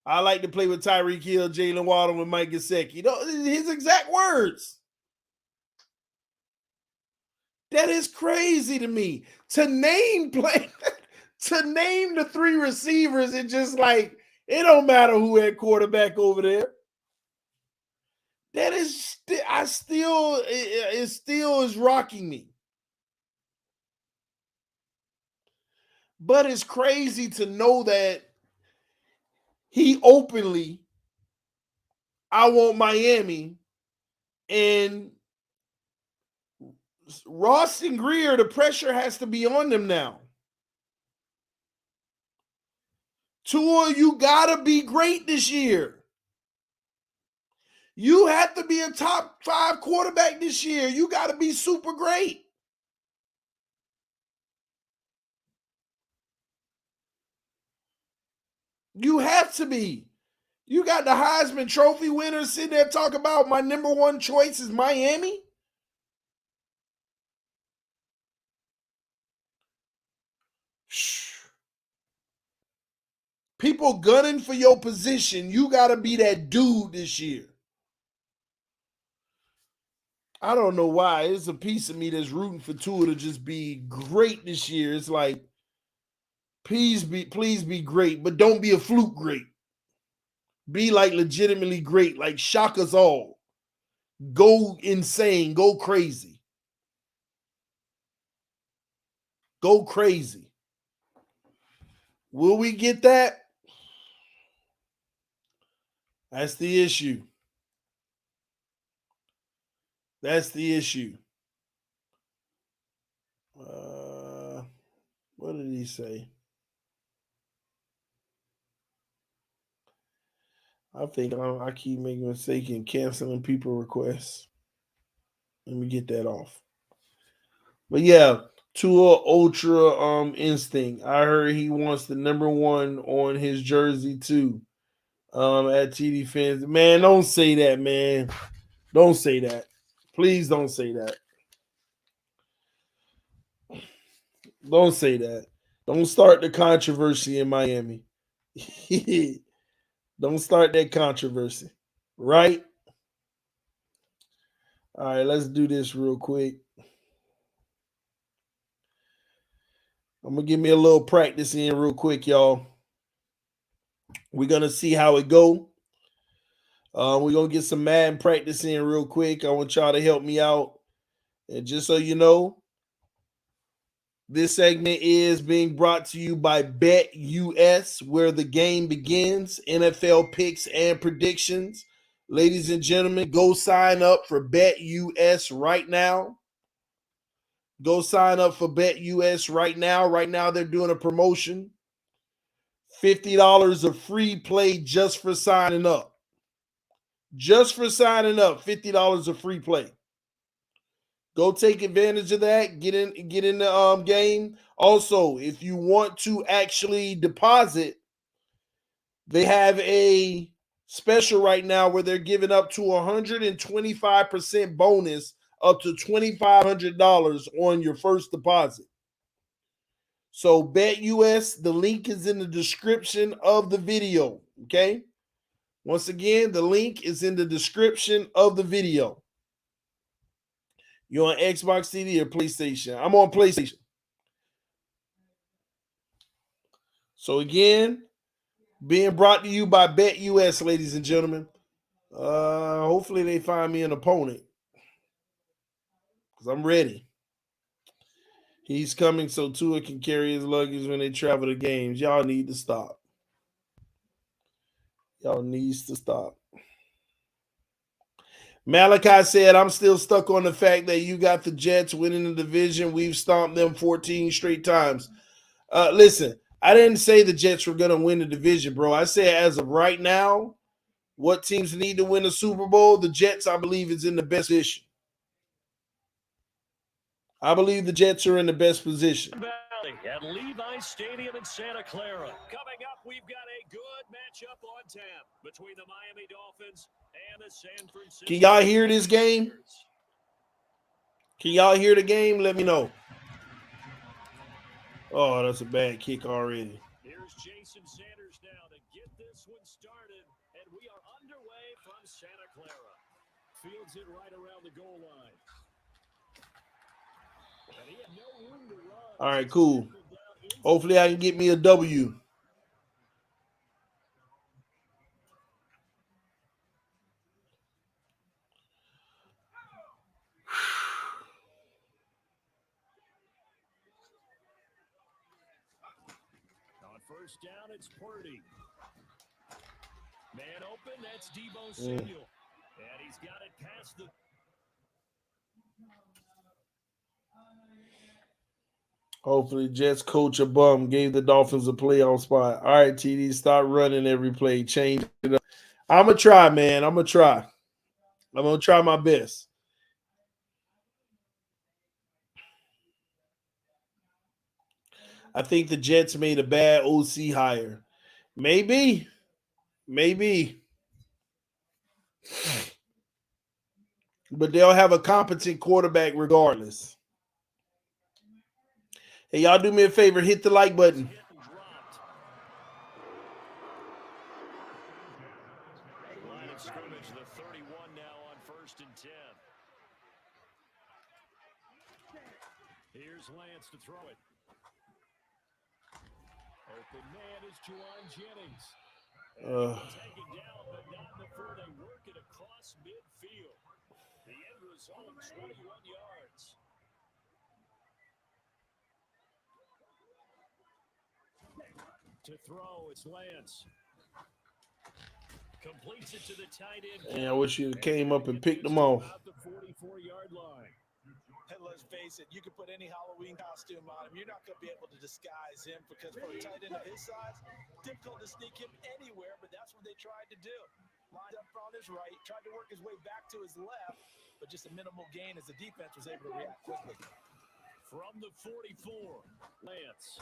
S1: I like to play with Tyreek Hill, Jalen Waddle, and Mike Gesicki. You know, his exact words. That is crazy to me. To name the three receivers, it just like, it don't matter who had quarterback over there. That is, it still is rocking me. But it's crazy to know that he openly, I want Miami, and Ross and Greer, the pressure has to be on them now. Tua, you gotta be great this year. You have to be a top 5 quarterback this year. You gotta be super great. You have to be. You got the Heisman Trophy winner sitting there talking about my number one choice is Miami. People gunning for your position. You got to be that dude this year. I don't know why. It's a piece of me that's rooting for Tua to just be great this year. It's like, please be great, but don't be a fluke great. Be like legitimately great, like shock us all. Go insane, go crazy. Go crazy. Will we get that? That's the issue. That's the issue. What did he say? I think I keep making a mistake in canceling people requests. Let me get that off. But yeah, Tua Ultra Instinct. I heard he wants the number one on his jersey too. At tdphinstalk. Man, don't say that, man. Don't say that. Please don't say that. Don't say that. Don't start the controversy in Miami. Don't start that controversy. Right? All right, let's do this real quick. I'm going to give me a little practice in real quick, y'all. We're going to see how it go. We're going to get some Madden practice in real quick. I want y'all to help me out. And just so you know, This segment is being brought to you by BETUS, where the game begins. NFL picks and predictions. Ladies and gentlemen, go sign up for BETUS right now. Go sign up for BETUS right now. Right now, they're doing a promotion. $50 of free play just for signing up. Just for signing up, $50 of free play. Go take advantage of that. Get in the game. Also, if you want to actually deposit, they have a special right now where they're giving up to 125% bonus up to $2,500 on your first deposit. So BETUS, the link is in the description of the video, okay? Once again, the link is in the description of the video. You on Xbox TV or PlayStation? I'm on PlayStation. So again, being brought to you by BETUS, ladies and gentlemen. Hopefully they find me an opponent, because I'm ready. He's coming so Tua can carry his luggage when they travel to games. Y'all need to stop. Y'all needs to stop. Malachi said, I'm still stuck on the fact that you got the Jets winning the division. We've stomped them 14 straight times. Listen, I didn't say the Jets were going to win the division, bro. I said as of right now, what teams need to win the Super Bowl? The Jets, I believe, is in the best position. I believe the Jets are in the best position.
S2: At Levi Stadium in Santa Clara. Coming up, we've got a good matchup on tap between the Miami Dolphins and the San Francisco.
S1: Can y'all hear this game? Can y'all hear the game? Let me know. Oh, that's a bad kick already.
S2: Here's Jason Sanders now to get this one started, and we are underway from Santa Clara. Fields it right around the goal line. And he had no room to run.
S1: All right, cool. Hopefully I can get me a W.
S2: On first down, it's Purdy. Man open, that's Deebo Samuel. And he's got it past the...
S1: Hopefully Jets coach a bum gave the Dolphins a playoff spot. All right, TD, start running every play. Change it up. I'm going to try, man. I'm going to try. I'm going to try my best. I think the Jets made a bad OC hire. Maybe. But they'll have a competent quarterback regardless. Hey, y'all do me a favor. Hit the like button.
S2: Line of scrimmage, the 31 now on 1st and 10. Here's Lance to throw it. Open man is Juwan Jennings. Taken down, but not before they work it across midfield. The end result, 21 yards. To throw, it's Lance. Completes it to the tight end.
S1: And I wish you came up and picked them off.
S2: The 44-yard line.
S3: And let's face it, you can put any Halloween costume on him. You're not going to be able to disguise him, because for a tight end of his size, difficult to sneak him anywhere, but that's what they tried to do. Lined up on his right, tried to work his way back to his left, but just a minimal gain as the defense was able to react quickly.
S2: From the 44, Lance.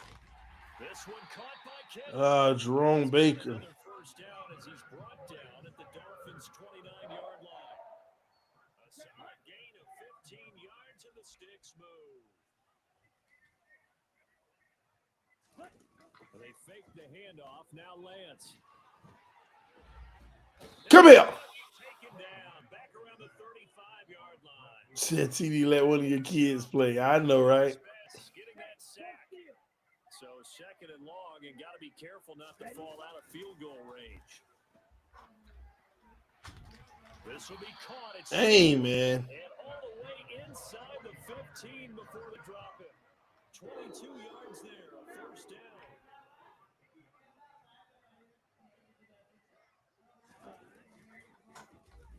S2: This one caught by Kennedy.
S1: Jerome Baker.
S2: Another first down as he's brought down at the Dolphins' 29-yard line. A solid gain of 15 yards and the sticks move. They fake the handoff. Now Lance.
S1: Come here.
S2: Taken down. Back around the 35-yard line.
S1: Said TD, let one of your kids play. I know, right?
S2: Getting that sack. So 2nd and long, and got to be careful not to fall out of field goal range. This will be caught.
S1: Hey, man.
S2: And all the way inside the 15 before the drop it. 22 yards there, a first down.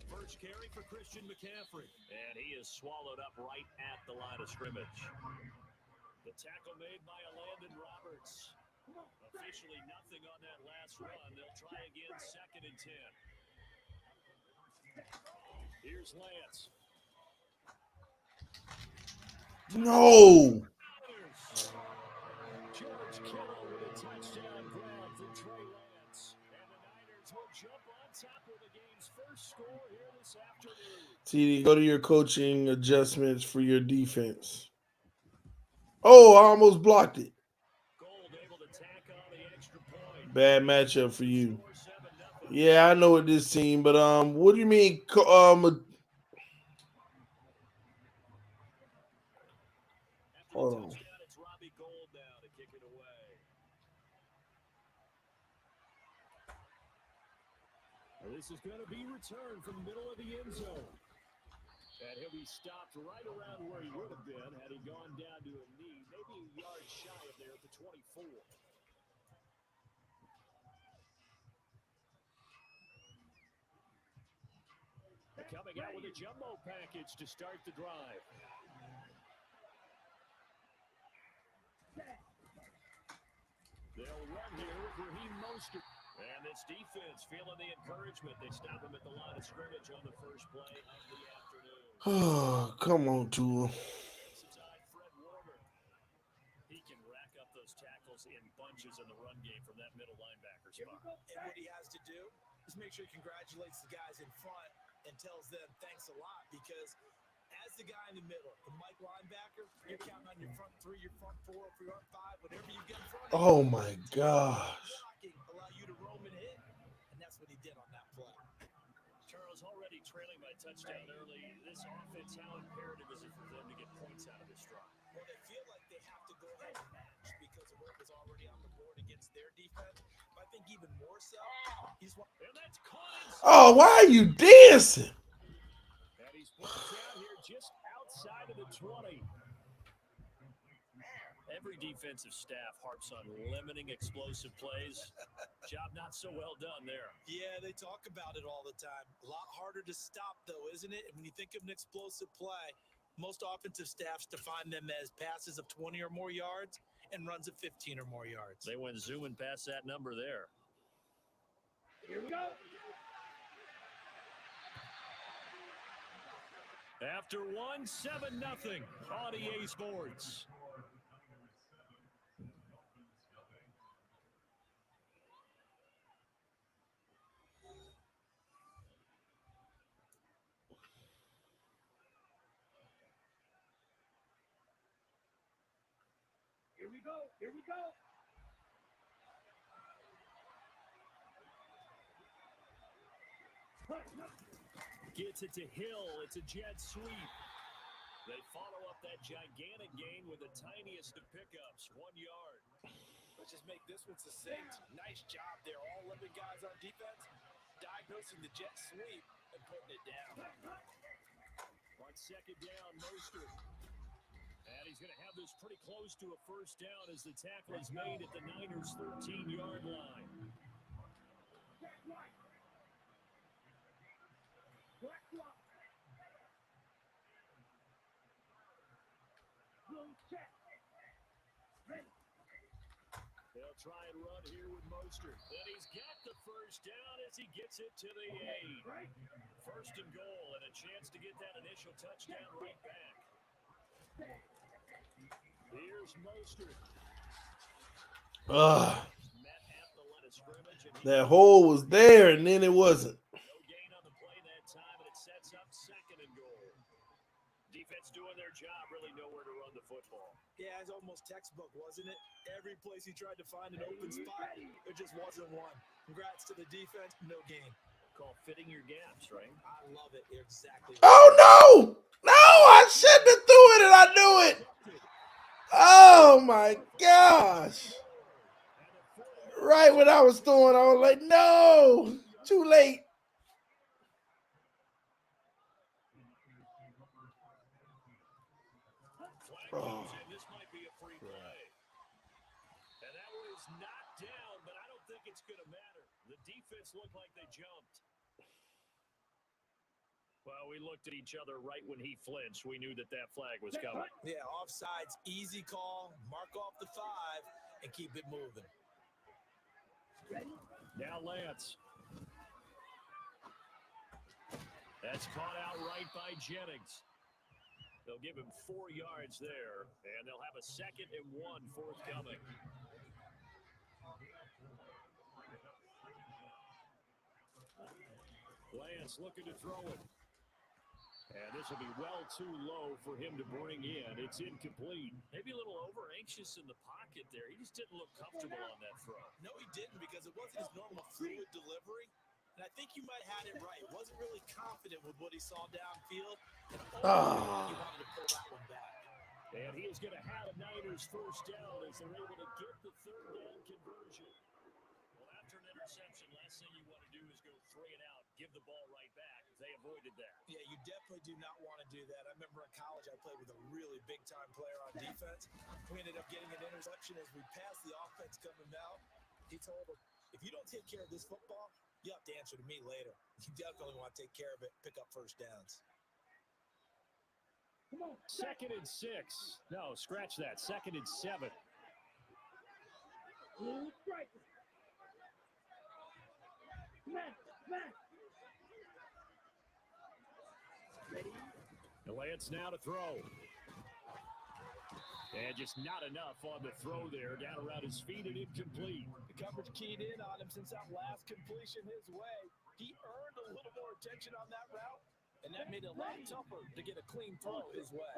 S2: First carry for Christian McCaffrey. And he is swallowed up right at the line of scrimmage. The tackle made by Landon Roberts. Officially nothing on that last run. They'll try again, 2nd and 10. Here's Lance.
S1: No.
S2: George Kittle with a touchdown grab for Trey Lance. And the Niners will jump on top of the game's first score here this afternoon.
S1: TD, go to your coaching adjustments for your defense. Oh, I almost blocked it.
S2: Gold able to tack on the extra point.
S1: Bad matchup for you. Yeah, I know it this team, but what do you mean? Hold on.
S2: It's Robbie Gold now to kick it away. This is going to be returned from the middle of the end zone. And he'll be stopped right around where he would have been had he gone down to a knee, maybe a yard shy of there at the 24. Coming out with a jumbo package to start the drive. They'll run here with Raheem Mostert. And this defense feeling the encouragement. They stop him at the line of scrimmage on the first play of the afternoon.
S1: Oh, come on, Tua.
S2: He can rack up those tackles in bunches in the run game from that middle linebacker spot.
S3: And what he has to do is make sure he congratulates the guys in front and tells them thanks a lot, because as the guy in the middle, the Mike linebacker, you're counting on your front 3, your front 4, your front 5, whatever you get in front of.
S1: Oh my gosh.
S3: Allow you to roam and hit, and that's what he did on that play.
S2: Charles already trailing by touchdown early. This offense, how imperative is it for them to get points out of this drive?
S3: Well, they feel like they have to go ahead and match because of what was already on the board against their defense. But I think even more so,
S2: and that's caught.
S1: Oh, why are you dancing?
S2: And he's put down here just outside of the 20. Every defensive staff harps on limiting explosive plays. Job not so well done there.
S3: Yeah, they talk about it all the time. A lot harder to stop, though, isn't it? And when you think of an explosive play, most offensive staffs define them as passes of 20 or more yards and runs of 15 or more yards.
S2: They went zooming past that number there.
S3: Here we go.
S2: After 7-0 on EA Sports.
S3: Here we go. Here we go.
S2: Gets it to Hill. It's a jet sweep. They follow up that gigantic gain with the tiniest of pickups, 1 yard.
S3: Let's just make this one succinct. Nice job there. All 11 guys on defense diagnosing the jet sweep and putting it down.
S2: On 2nd down, Mostert. And he's going to have this pretty close to a first down as the tackle is made at the Niners' 13-yard line. They'll try and run here with Mostert. And he's got the first down as he gets it to the 8. First and goal, and a chance to get that initial touchdown right back. Here's Mostert.
S1: That hole was there, and then it wasn't.
S2: No gain on the play that time, and it sets up 2nd and goal. Defense doing their job, really nowhere to run the football.
S3: Yeah, it's almost textbook, wasn't it? Every place he tried to find an open spot, there just wasn't one. Congrats to the defense, no gain.
S2: Call fitting your gaps, right?
S3: I love it. You're exactly right.
S1: Oh, no! No, I shouldn't have threw it, and I knew it. Oh, my gosh. Right when I was throwing, I was like, no, too late.
S2: Flag goes in. This might be a free play. And that was knocked down, but I don't think it's going to matter. The defense looked like they jumped. Well, we looked at each other right when he flinched. We knew that that flag was coming.
S3: Yeah, offsides, easy call. Mark off the 5 and keep it moving.
S2: Now Lance. That's caught out right by Jennings. They'll give him 4 yards there, and they'll have a 2nd and 1 forthcoming. Lance looking to throw it. And this will be well too low for him to bring in. It's incomplete. Maybe a little over-anxious in the pocket there. He just didn't look comfortable on that throw.
S3: No, he didn't, because it wasn't his normal fluid delivery. And I think you might have had it right. Wasn't really confident with what he saw downfield. And he wanted to pull that one back.
S2: And he is going to have a Niners first down as they're able to get the 3rd down conversion. Well, after an interception, last thing you want to do is go 3 and out, give the ball right back. They avoided that.
S3: Yeah, you definitely do not want to do that. I remember in college I played with a really big-time player on defense. We ended up getting an interception as we passed the offense coming out. He told him, if you don't take care of this football, you have to answer to me later. You definitely want to take care of it, pick up first downs.
S2: 2nd and 6. No, scratch that. 2nd and 7. Lance now to throw. And just not enough on the throw there. Down around his feet and incomplete.
S3: The coverage keyed in on him since that last completion his way. He earned a little more attention on that route, and that made it a lot tougher to get a clean throw his way.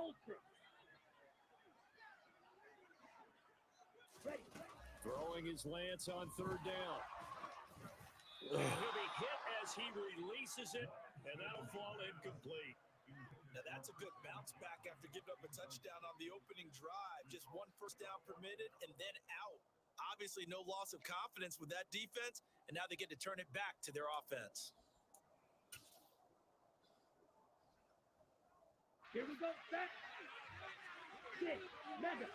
S2: Throwing his Lance on 3rd down. And he'll be hit as he releases it, and that'll fall incomplete.
S3: Now that's a good bounce back after giving up a touchdown on the opening drive. Just 1 first down permitted and then out. Obviously no loss of confidence with that defense, and now they get to turn it back to their offense.
S4: Here we go, back. 6, mega.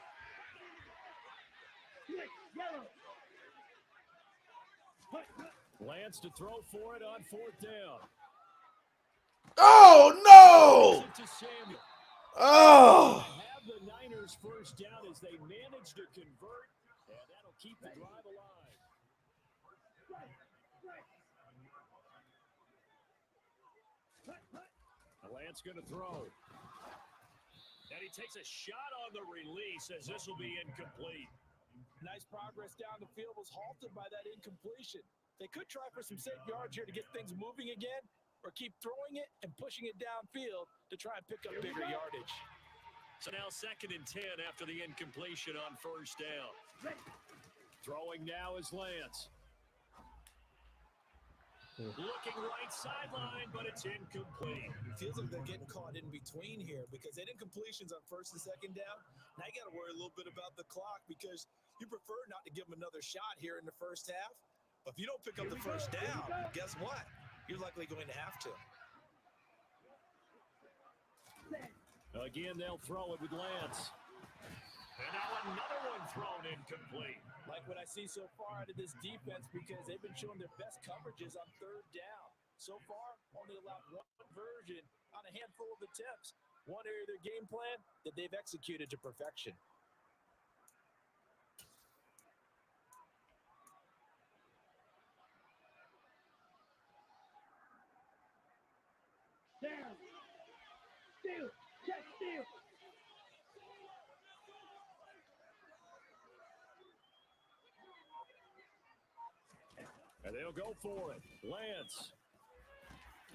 S4: Switch, yellow.
S2: Lance to throw for it on 4th down.
S1: Oh no! Oh!
S2: Have the Niners first down as they manage to convert, and that'll keep the drive alive. Lance going to throw. And he takes a shot on the release as this will be incomplete.
S3: Nice progress down the field was halted by that incompletion. They could try for some safe yards here to get things moving again, or keep throwing it and pushing it downfield to try and pick up bigger yardage.
S2: So now 2nd and 10 after the incompletion on 1st down. Throwing now is Lance. Looking right sideline, but it's incomplete.
S3: It feels like they're getting caught in between here because they had incompletions on 1st and 2nd down. Now you got to worry a little bit about the clock because you prefer not to give them another shot here in the 1st half. But if you don't pick up the 1st down, guess what? You're likely going to have to.
S2: Again, they'll throw it with Lance. And now another one thrown incomplete.
S3: Like what I see so far out of this defense because they've been showing their best coverages on 3rd down. So far, only allowed 1 conversion on a handful of attempts. One area of their game plan that they've executed to perfection.
S4: Down. Steal. Check steal.
S2: And they'll go for it. Lance.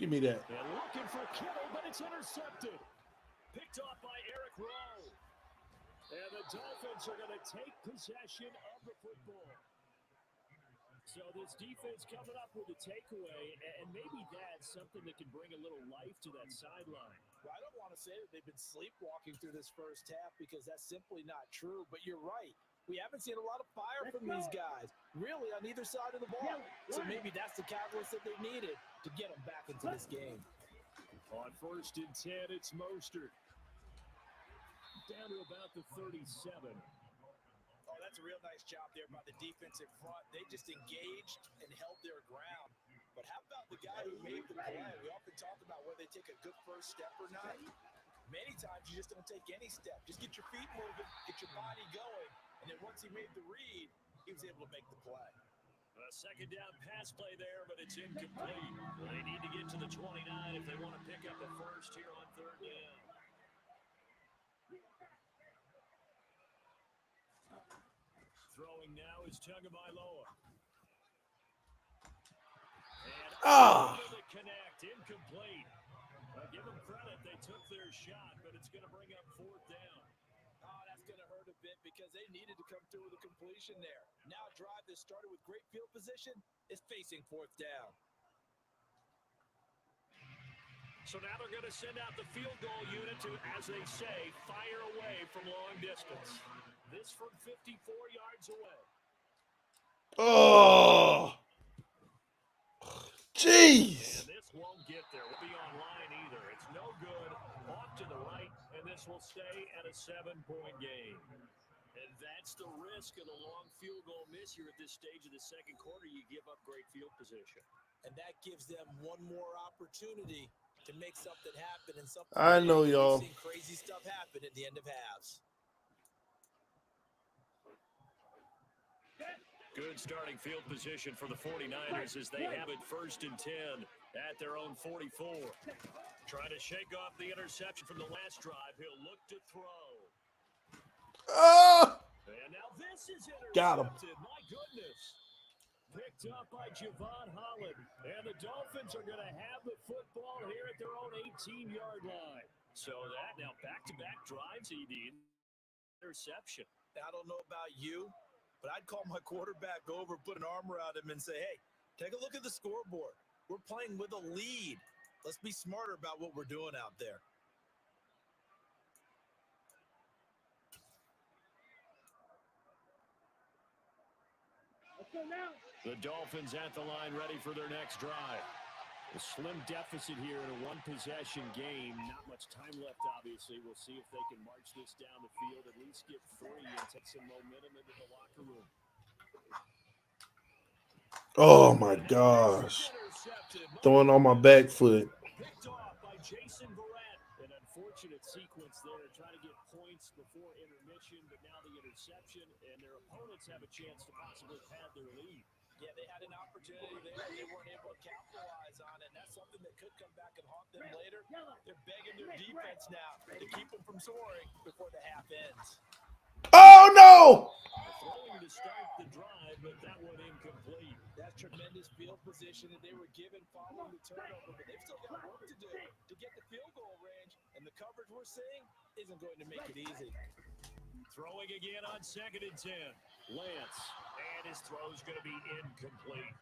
S1: Give me that.
S2: And looking for Kittle, but it's intercepted. Picked off by Eric Rowe. And the Dolphins are going to take possession of the football. So this defense coming up with a takeaway, and maybe that's something that can bring a little life to that sideline.
S3: Well, I don't want to say that they've been sleepwalking through this 1st half because that's simply not true, but you're right. We haven't seen a lot of fire from these guys, really, on either side of the ball. So maybe that's the catalyst that they needed to get them back into this game.
S2: On 1st and 10, it's Mostert. down to about the 37.
S3: Oh, that's a real nice job there by the defensive front. They just engaged and held their ground. But how about the guy who made the play? We often talk about whether they take a good first step or not. Many times you just don't take any step. Just get your feet moving, get your body going. And then once he made the read, he was able to make the play.
S2: A second down pass play there, but it's incomplete. They need to get to the 29 if they want to pick up a first here on third down. Throwing now is Tagovailoa. And the connect, incomplete. Give them credit, they took their shot, but it's going to bring up fourth down.
S3: Oh, that's going to hurt a bit because they needed to come through with a completion there. Now a drive that started with great field position is facing fourth down.
S2: So now they're going to send out the field goal unit to, as they say, fire away from long distance. This from 54 yards away.
S1: Oh, jeez.
S2: And this won't get there. We'll be online either. It's no good. Off to the right, and this will stay at a 7-point game. And that's the risk of the long field goal miss here at this stage of the second quarter. You give up great field position.
S3: And that gives them one more opportunity to make something happen. And something
S1: I know, y'all.
S3: We've seen crazy stuff happen at the end of halves.
S2: Good starting field position for the 49ers as they have it 1st and 10 at their own 44. Trying to shake off the interception from the last drive. He'll look to throw. And now this is intercepted.
S1: Got him.
S2: My goodness. Picked up by Javon Holland. And the Dolphins are going to have the football here at their own 18-yard line. So that now back-to-back drives, the interception.
S3: I don't know about you, but I'd call my quarterback over, put an arm around him, and say, hey, take a look at the scoreboard. We're playing with a lead. Let's be smarter about what we're doing out there.
S4: Let's go now.
S2: The Dolphins at the line ready for their next drive. A slim deficit here in a one-possession game. Not much time left, obviously. We'll see if they can march this down the field, at least get 3 and take some momentum into the locker room.
S1: Oh, my gosh. Throwing on my back foot.
S2: Picked off by Jason Verrett. An unfortunate sequence there, trying to get points before intermission, but now the interception, and their opponents have a chance to possibly pad their lead.
S3: Yeah, they had an opportunity there. They weren't able to capitalize on it. That's something that could come back and haunt them later. They're begging their defense now to keep them from soaring before the half ends.
S1: Oh, no.
S2: Throwing to start the drive, but that one incomplete.
S3: That's tremendous field position that they were given following the turnover, but they've still got work to do to get the field goal range, and the coverage we're seeing isn't going to make it easy.
S2: Throwing again on 2nd and 10. Lance, and his throw's going to be incomplete.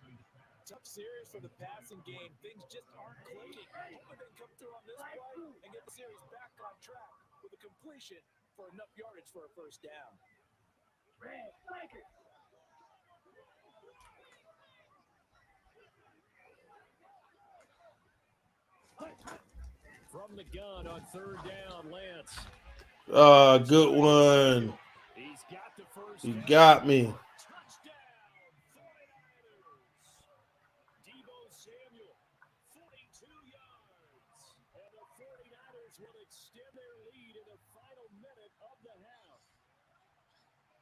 S3: Tough series for the passing game. Things just aren't clicking. Hopefully they come through on this play and get the series back on track with a completion for enough yardage for a first down.
S4: Red, Lakers.
S2: From the gun on 3rd down, Lance.
S1: Good one.
S2: He's got the first
S1: You
S2: down.
S1: got me.
S2: Touchdown, 49ers. Deebo Samuel, 42 yards. And the 49ers will extend their lead in the final minute of the half.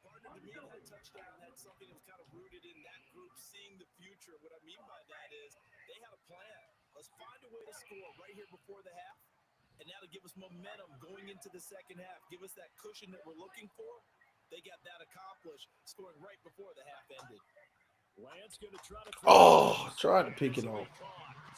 S3: Partner, to me, that touchdown had something that was kind of rooted in that group seeing the future. What I mean by that is they had a plan. Let's find a way to score right here before the half. And now to give us momentum going into the second half, give us that cushion that we're looking for. They got that accomplished, scoring right before the half ended.
S2: Lance going to try to
S1: Tried to pick it off.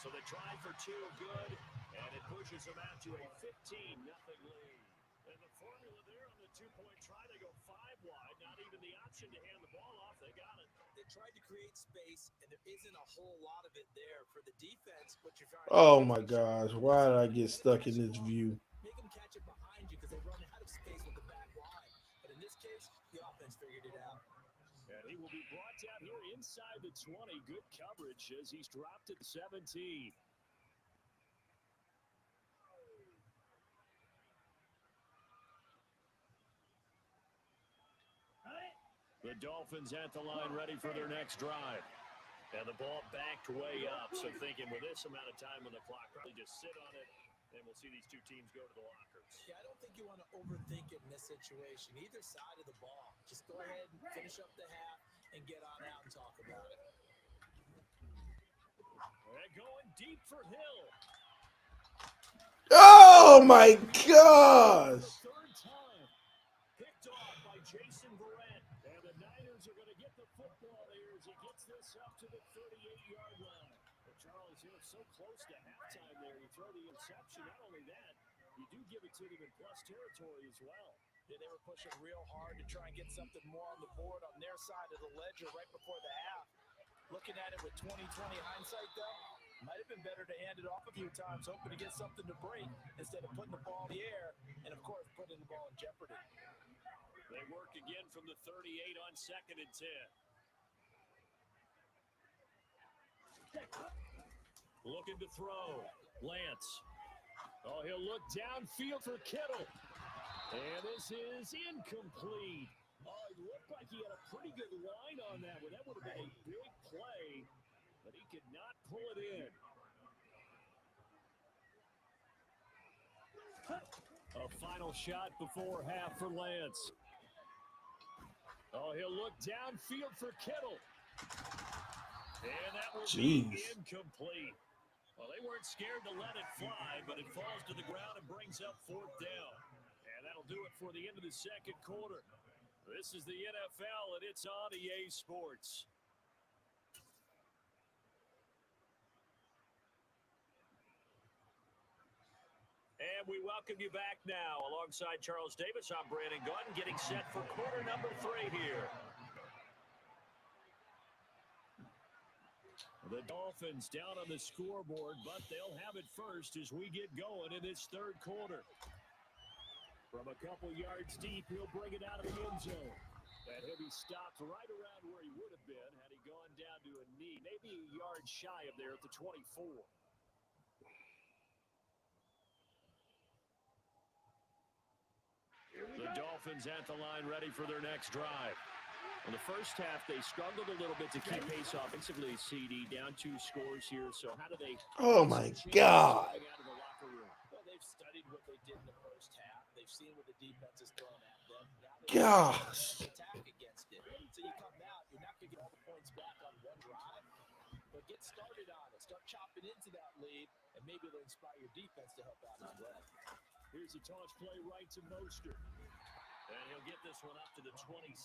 S2: So they tried for 2, good, and it pushes them out to a 15-0 lead. And the formula there on the 2-point try, they go 5 wide, not even the option to hand the ball off. They got it.
S3: They tried to create space, and there isn't a whole lot of it there for the defense. What you're trying
S1: Oh, my gosh. Why did I get stuck in this view?
S3: Make them catch it behind you because they run out of space with the back line. But in this case, the offense figured it out.
S2: And he will be brought down here inside the 20. Good coverage as he's dropped at 17. The Dolphins at the line ready for their next drive. And the ball backed way up. So thinking with this amount of time on the clock, probably just sit on it, and we'll see these two teams go to the lockers.
S3: Yeah, I don't think you want to overthink it in this situation. Either side of the ball. Just go ahead and finish up the half and get on out and talk about it.
S2: They're going deep for Hill.
S1: Oh my gosh.
S2: Third time. Picked off by Jason Verrett. And the Niners are going to get the football here as he gets this up to the 38-yard line. But Charles, you're so close to halftime there. You throw the interception. Not only that, you do give it to them in plus territory as well.
S3: Yeah, they were pushing real hard to try and get something more on the board on their side of the ledger right before the half. Looking at it with 20/20 hindsight, though, might have been better to hand it off a few times, hoping to get something to break instead of putting the ball in the air and, of course, putting the ball in jeopardy.
S2: They work again from the 38 on 2nd and 10. Looking to throw. Lance. Oh, he'll look downfield for Kittle. And this is incomplete. Oh, it looked like he had a pretty good line on that one. That would have been a big play, but he could not pull it in. A final shot before half for Lance. Oh, he'll look downfield for Kittle. And that will be incomplete. Well, they weren't scared to let it fly, but it falls to the ground and brings up 4th down. And that'll do it for the end of the second quarter. This is the NFL, and it's on EA Sports. And we welcome you back now. Alongside Charles Davis, I'm Brandon Gunn, getting set for quarter number 3 here. The Dolphins down on the scoreboard, but they'll have it first as we get going in this third quarter. From a couple yards deep, he'll bring it out of the end zone. And he'll be stopped right around where he would have been had he gone down to a knee, maybe a yard shy of there at the 24. The Dolphins at the line ready for their next drive. In the first half, they struggled a little bit to keep pace offensively. CD down 2 scores here. So how do they?
S1: Oh my God.
S3: Out of the locker room? Well, they've studied what they did in the first half. They've seen what the defense has thrown at them. Now
S1: Gosh.
S3: attack against it. So you come out, you're not going to get all the points back on one drive, but get started on it. Start chopping into that lead, and maybe it'll inspire your defense to help out as well.
S2: Here's a toss play right to Mostert. And he'll get this one up to the 26.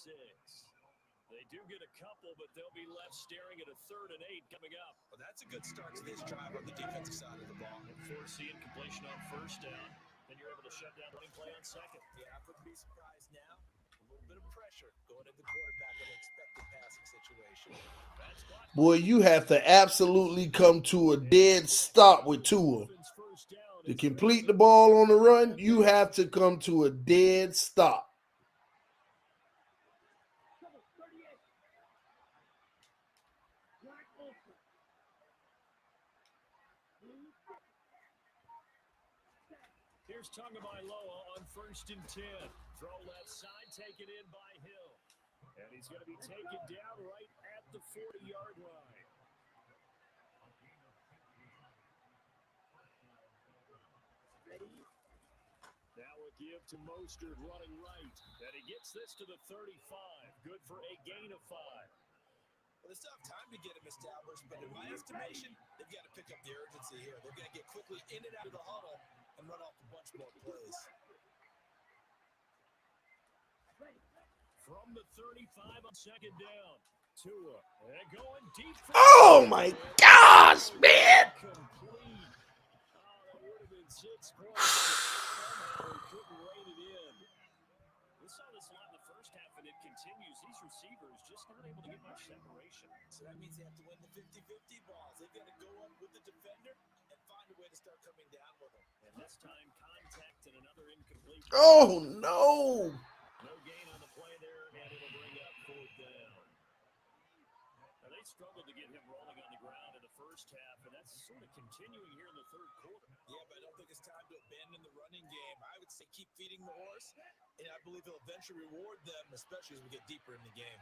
S2: They do get a couple, but they'll be left staring at a 3rd and 8 coming up.
S3: Well, that's a good start to this drive on the defensive side of the ball.
S2: And force the incompletion on 1st down. Then you're able to shut down running play on 2nd.
S3: Yeah, I wouldn't be surprised now. A little bit of pressure going into the quarterback in an expected passing situation.
S1: Boy, you have to absolutely come to a dead stop with Tua. To complete the ball on the run, you have to come to a dead stop.
S2: Here's Tagovailoa on 1st and 10. Throw left side, taken in by Hill. And he's going to be taken down right at the 40-yard line. Now a give to Mostert running right. And he gets this to the 35. Good for a gain of 5.
S3: Well, they still have time to get him established, but in my estimation, they've got to pick up the urgency here. They're going to get quickly in and out of the huddle and run off a bunch more plays.
S2: From the 35 on 2nd down. Tua, and going deep.
S1: Oh my gosh, man!
S2: Complete. That would have been 6 points. Somehow he couldn't rein it in. We saw this a lot in the first half, and it continues. These receivers just not able to get much separation.
S3: So that means they have to win the 50-50 balls. They've got to go up with the defender and find a way to start coming down with them.
S2: And this time, contact and another incomplete.
S1: Oh no!
S2: No gain on the play there, and it'll bring up 4th down. Now, they struggled to get him rolling on the ground in the first half, and that's sort of continuing here in the 3rd quarter.
S3: Yeah, but I don't think it's time to abandon the running game. I would say keep feeding the horse And I believe he'll eventually reward them, especially as we get deeper in the game.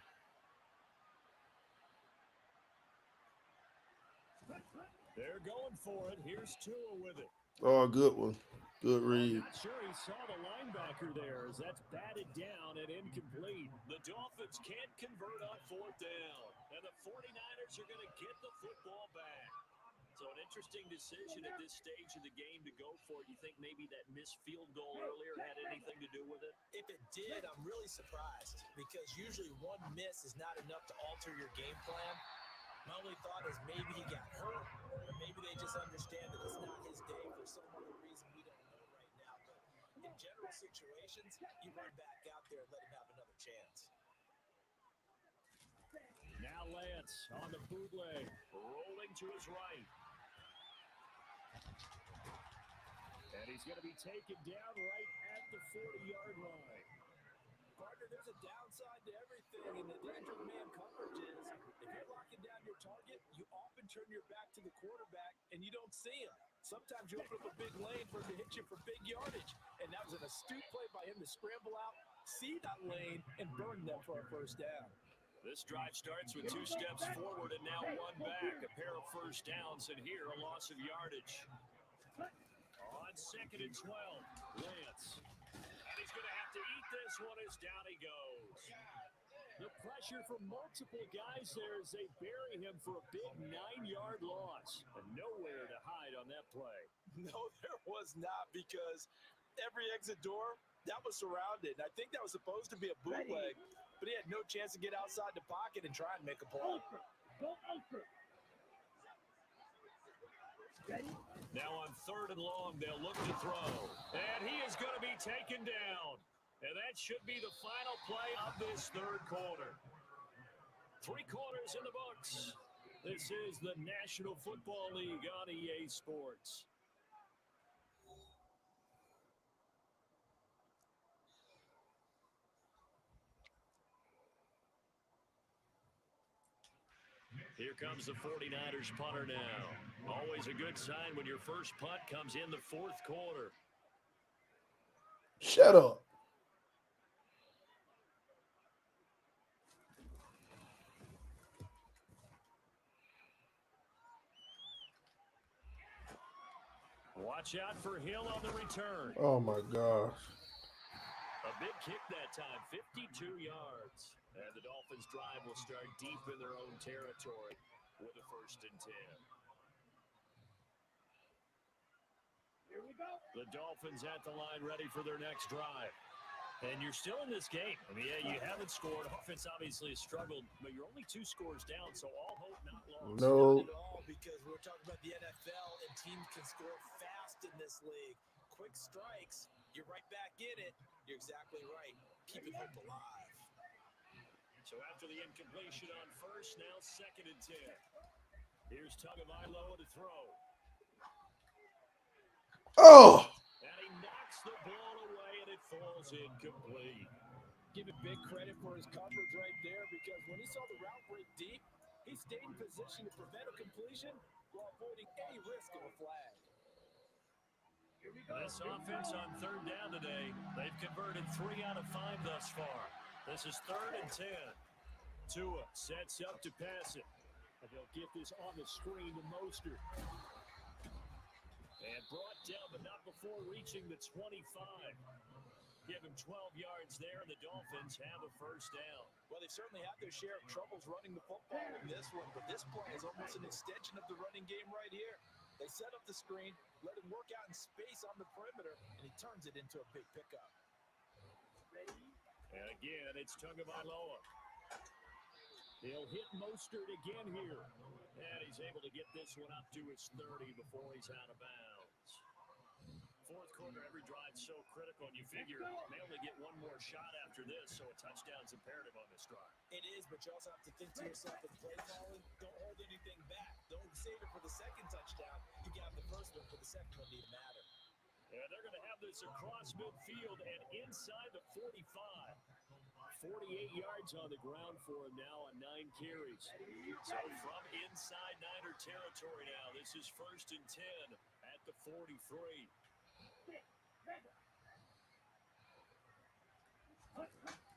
S2: They're going for it. Here's Tua with it.
S1: Oh, good one. Good read.
S2: Not sure he saw the linebacker there as that's batted down and incomplete. The Dolphins can't convert on 4th down. And the 49ers are going to get the football back. So an interesting decision at this stage of the game to go for it. You think maybe that missed field goal earlier had anything to do with it?
S3: If it did, I'm really surprised because usually one miss is not enough to alter your game plan. My only thought is maybe he got hurt, or maybe they just understand that it's not his day for some other reason we don't know right now. But in general situations, you run back out there and let him have another chance.
S2: Now Lance on the bootleg, rolling to his right. And he's going to be taken down right at the 40-yard line.
S3: Partner, there's a downside to everything, and the danger of man coverage is if you're locking down your target, you often turn your back to the quarterback and you don't see him. Sometimes you open up a big lane for him to hit you for big yardage, and that was an astute play by him to scramble out, see that lane, and burn them for a first down.
S2: This drive starts with 2 steps forward and now 1 back. A pair of first downs, and here a loss of yardage. On 2nd and 12, Lance. And he's going to have to eat this one as down he goes. The pressure from multiple guys there as they bury him for a big 9-yard loss. And nowhere to hide on that play.
S3: No, there was not, because every exit door, that was surrounded. I think that was supposed to be a bootleg, but he had no chance to get outside the pocket and try and make a play.
S2: Now on 3rd and long, they'll look to throw. And he is going to be taken down. And that should be the final play of this 3rd quarter. 3 quarters in the books. This is the National Football League on EA Sports. Here comes the 49ers punter now. Always a good sign when your first punt comes in the 4th quarter.
S1: Shut up.
S2: Watch out for Hill on the return.
S1: Oh, my gosh.
S2: A big kick that time, 52 yards. And the Dolphins' drive will start deep in their own territory with a 1st and 10.
S4: Here we go.
S2: The Dolphins at the line ready for their next drive. And you're still in this game. I mean, yeah, you haven't scored. Offense obviously has struggled, but you're only 2 scores down, so all hope not lost.
S1: No.
S3: Not at all, because we're talking about the NFL, and teams can score fast in this league. Quick strikes, you're right back in it. You're exactly right. Keeping hope alive.
S2: So after the incompletion on 1st, now 2nd and 10. Here's Tagovailoa to throw.
S1: Oh!
S2: And he knocks the ball away, and it falls incomplete.
S3: Give him big credit for his coverage right there, because when he saw the route break deep, he stayed in position to prevent a completion while avoiding any risk of a flag.
S2: This offense on 3rd down today, they've converted 3 out of 5 thus far. This is 3rd and 10. Tua sets up to pass it. And they'll get this on the screen to Mostert. And brought down, but not before reaching the 25. Give him 12 yards there, and the Dolphins have a 1st down.
S3: Well, they've certainly had their share of troubles running the football in this one, but this play is almost an extension of the running game right here. They set up the screen, let him work out in space on the perimeter, and he turns it into a big pickup.
S2: And again, it's Tagovailoa. He'll hit Mostert again here. And he's able to get this one up to his 30 before he's out of bounds. 4th quarter, every drive's so critical, and you figure they only get 1 more shot after this, so a touchdown's imperative on this drive.
S3: It is, but you also have to think to yourself with play calling, don't hold anything back. Don't save it for the 2nd touchdown. You can have the 1st one for the 2nd one to matter.
S2: And they're going to have this across midfield and inside the 45. 48 yards on the ground for him now on 9 carries. So from inside Niner territory now, this is 1st and 10 at the 43.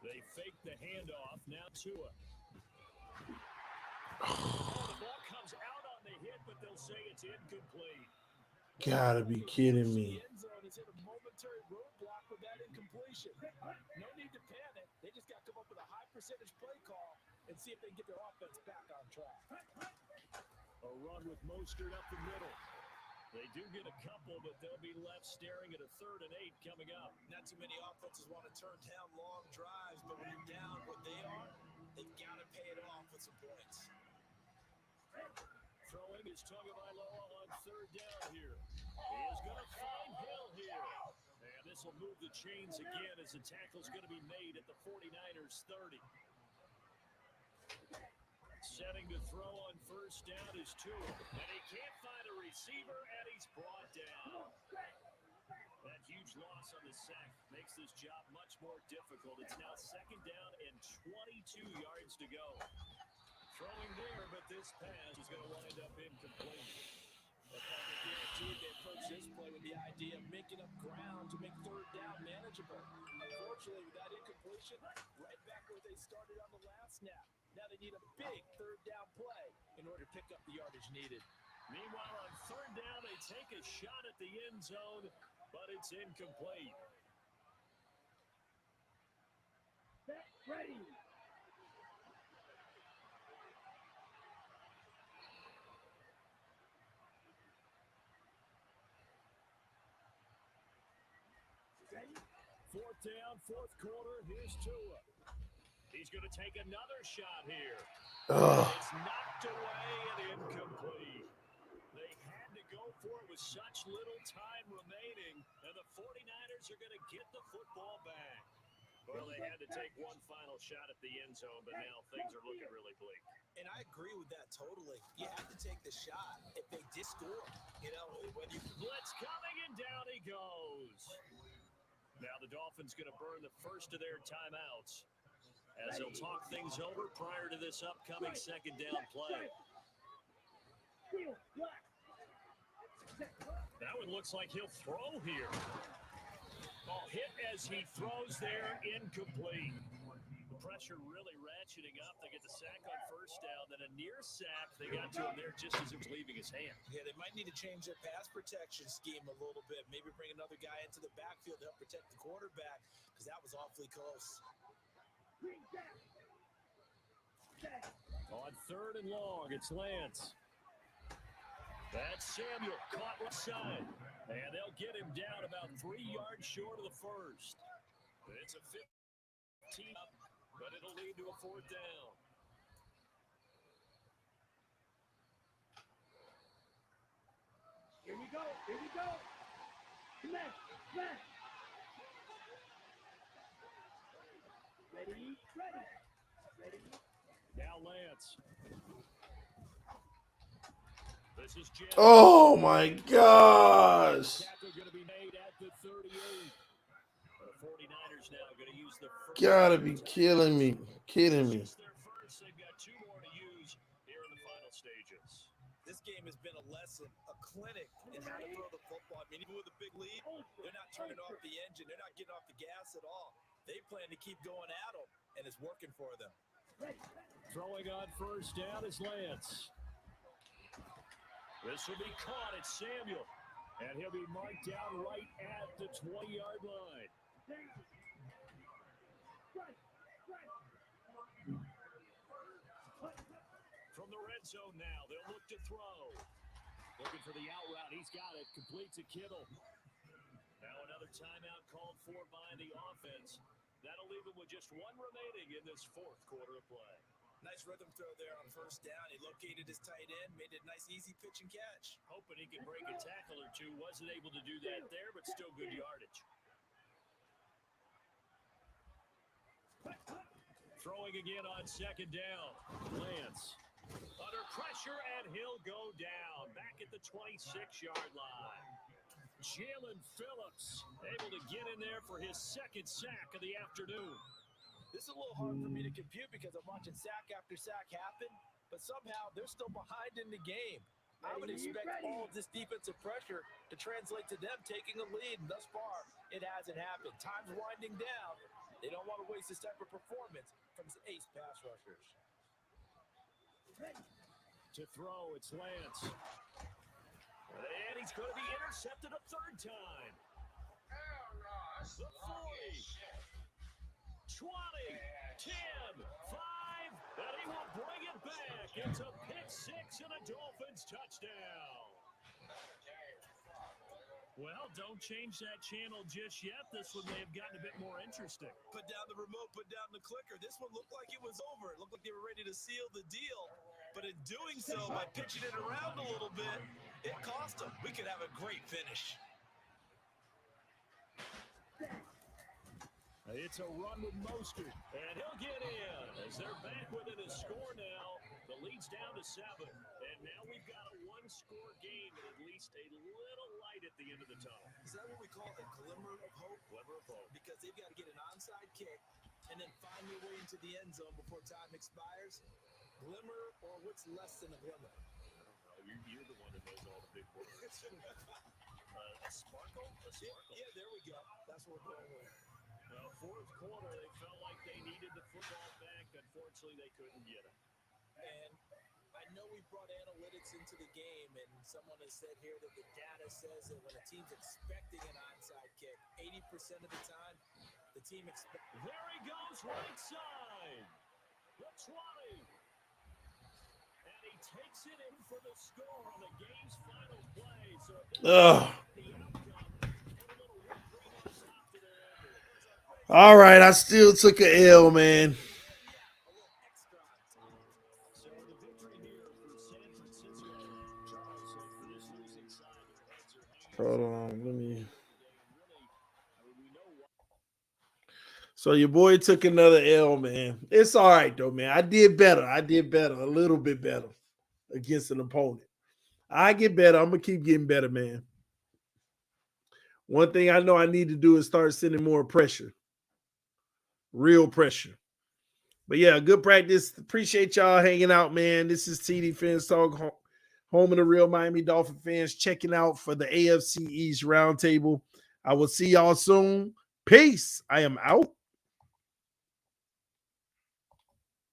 S2: They fake the handoff. Now Tua. Oh, the ball comes out on the hit, but they'll say it's incomplete.
S1: Gotta be kidding me.
S3: The end zone has hit a momentary roadblock with that incompletion. No need to panic. They just got to come up with a high percentage play call and see if they can get their offense back on track.
S2: A run with Mostert up the middle. They do get a couple, but they'll be left staring at a 3rd and 8 coming up.
S3: Not too many offenses want to turn down long drives, but when you're down what they are, they've got to pay it off with some points.
S2: Throwing is Tagovailoa on 3rd down here. He is going to find Hill here. And this will move the chains again as the tackle's going to be made at the 49ers 30. Setting to throw on 1st down is Tua. And he can't find a receiver, and he's brought down. That huge loss on the sack makes this job much more difficult. It's now 2nd down and 22 yards to go. Throwing there, but this pass is going to wind up incomplete.
S3: The Packers guaranteed they approach this play with the idea of making up ground to make 3rd down manageable. Unfortunately, with that incompletion, right back where they started on the last snap. Now they need a big 3rd down play in order to pick up the yardage needed.
S2: Meanwhile, on 3rd down, they take a shot at the end zone, but it's incomplete.
S4: Set, ready. Ready?
S2: 4th down, 4th quarter. Here's Tua. He's going to take another shot here. It's knocked away and incomplete. They had to go for it with such little time remaining, and the 49ers are going to get the football back. Well, they had to take one final shot at the end zone, but now things are looking really bleak.
S3: And I agree with that totally. You have to take the shot if they did score. You know, whether you...
S2: Blitz coming, and down he goes. Now the Dolphins going to burn the first of their timeouts as they'll talk things over prior to this upcoming 2nd down play. That one looks like he'll throw here. Ball hit as he throws there, incomplete. The pressure really ratcheting up. They get the sack on 1st down, then a near sack. They got to him there just as it was leaving his hand.
S3: Yeah, they might need to change their pass protection scheme a little bit. Maybe bring another guy into the backfield to help protect the quarterback, because that was awfully close.
S2: On 3rd and long, it's Lance. That's Samuel caught left side. And they'll get him down about 3 yards short of the 1st. It's a 15 up, but it'll lead to a 4th down.
S4: Here we go. Here we go. Smash. Smash. Ready. Ready. Ready.
S2: Now Lance. This is Jim.
S1: Oh my gosh.
S2: Tackle going to be made at the 38. The 49ers now going to use the first.
S1: Gotta be killing me. Kidding me.
S2: Just their first. They've got 2 more to use here in the final stages.
S3: This game has been a lesson, a clinic in how to throw the football. I mean, even with a big lead, they're not turning off the engine. They're not getting off the gas at all. They plan to keep going at them, and it's working for them.
S2: Throwing on 1st down is Lance. This will be caught at Samuel, and he'll be marked down right at the 20-yard line. From the red zone now, they'll look to throw. Looking for the out route. He's got it. Complete to Kittle. Now another timeout called for by the offense. That'll leave him with just 1 remaining in this 4th quarter of play.
S3: Nice rhythm throw there on 1st down. He located his tight end, made it a nice, easy pitch and catch.
S2: Hoping he can break a tackle or two. Wasn't able to do that there, but still good yardage. Throwing again on 2nd down. Lance. Under pressure, and he'll go down. Back at the 26-yard line. Jalen Phillips able to get in there for his 2nd sack of the afternoon.
S3: This is a little hard for me to compute because I'm watching sack after sack happen, but somehow they're still behind in the game. I would expect all of this defensive pressure to translate to them taking a lead. And thus far, it hasn't happened. Time's winding down. They don't want to waste this type of performance from ace pass rushers.
S2: To throw, it's Lance. And he's going to be intercepted a third time. The 40, 20, 10, 5, and he will bring it back. It's a pick six and a Dolphins touchdown. Well, don't change that channel just yet. This one may have gotten a bit more interesting.
S3: Put down the remote, put down the clicker. This one looked like it was over. It looked like they were ready to seal the deal. But in doing so, by pitching it around a little bit, it cost them. We could have a great finish.
S2: It's a run with Mostert, and he'll get in as they're back within a score now. The lead's down to 7, and now we've got a one-score game and at least a little light at the end of the tunnel.
S3: Is that what we call a glimmer of hope?
S2: Glimmer of hope.
S3: Because they've got to get an onside kick and then find their way into the end zone before time expires. Glimmer, or what's less than a glimmer?
S2: I don't know. You're the one that knows all the big words. A sparkle? A sparkle.
S3: Yeah, there we go. That's what we're going with.
S2: Fourth quarter, they felt like they needed the football back. Unfortunately, they couldn't get it.
S3: And I know we brought analytics into the game, and someone has said here that the data says that when a team's expecting an onside kick, 80% of the time, the team expects.
S2: There he goes, right side. The 20. And he takes it in for the score on the game's final play. So the outcome, put a little whipped cream on top to their end.
S1: All right, I still took an L, man.
S2: So the victory here for San Francisco. Charles, for this losing side, their heads are hanging.
S1: Hold on, let me.
S2: We know why.
S1: So your boy took another L, man. It's all right, though, man. I did better, a little bit better against an opponent. I get better. I'm going to keep getting better, man. One thing I know I need to do is start sending more pressure. Real pressure. But yeah, good practice. Appreciate y'all hanging out, man. This is tdphinstalk, home of the real Miami Dolphin fans, checking out for the AFC East Roundtable. I will see y'all soon. Peace. I am out.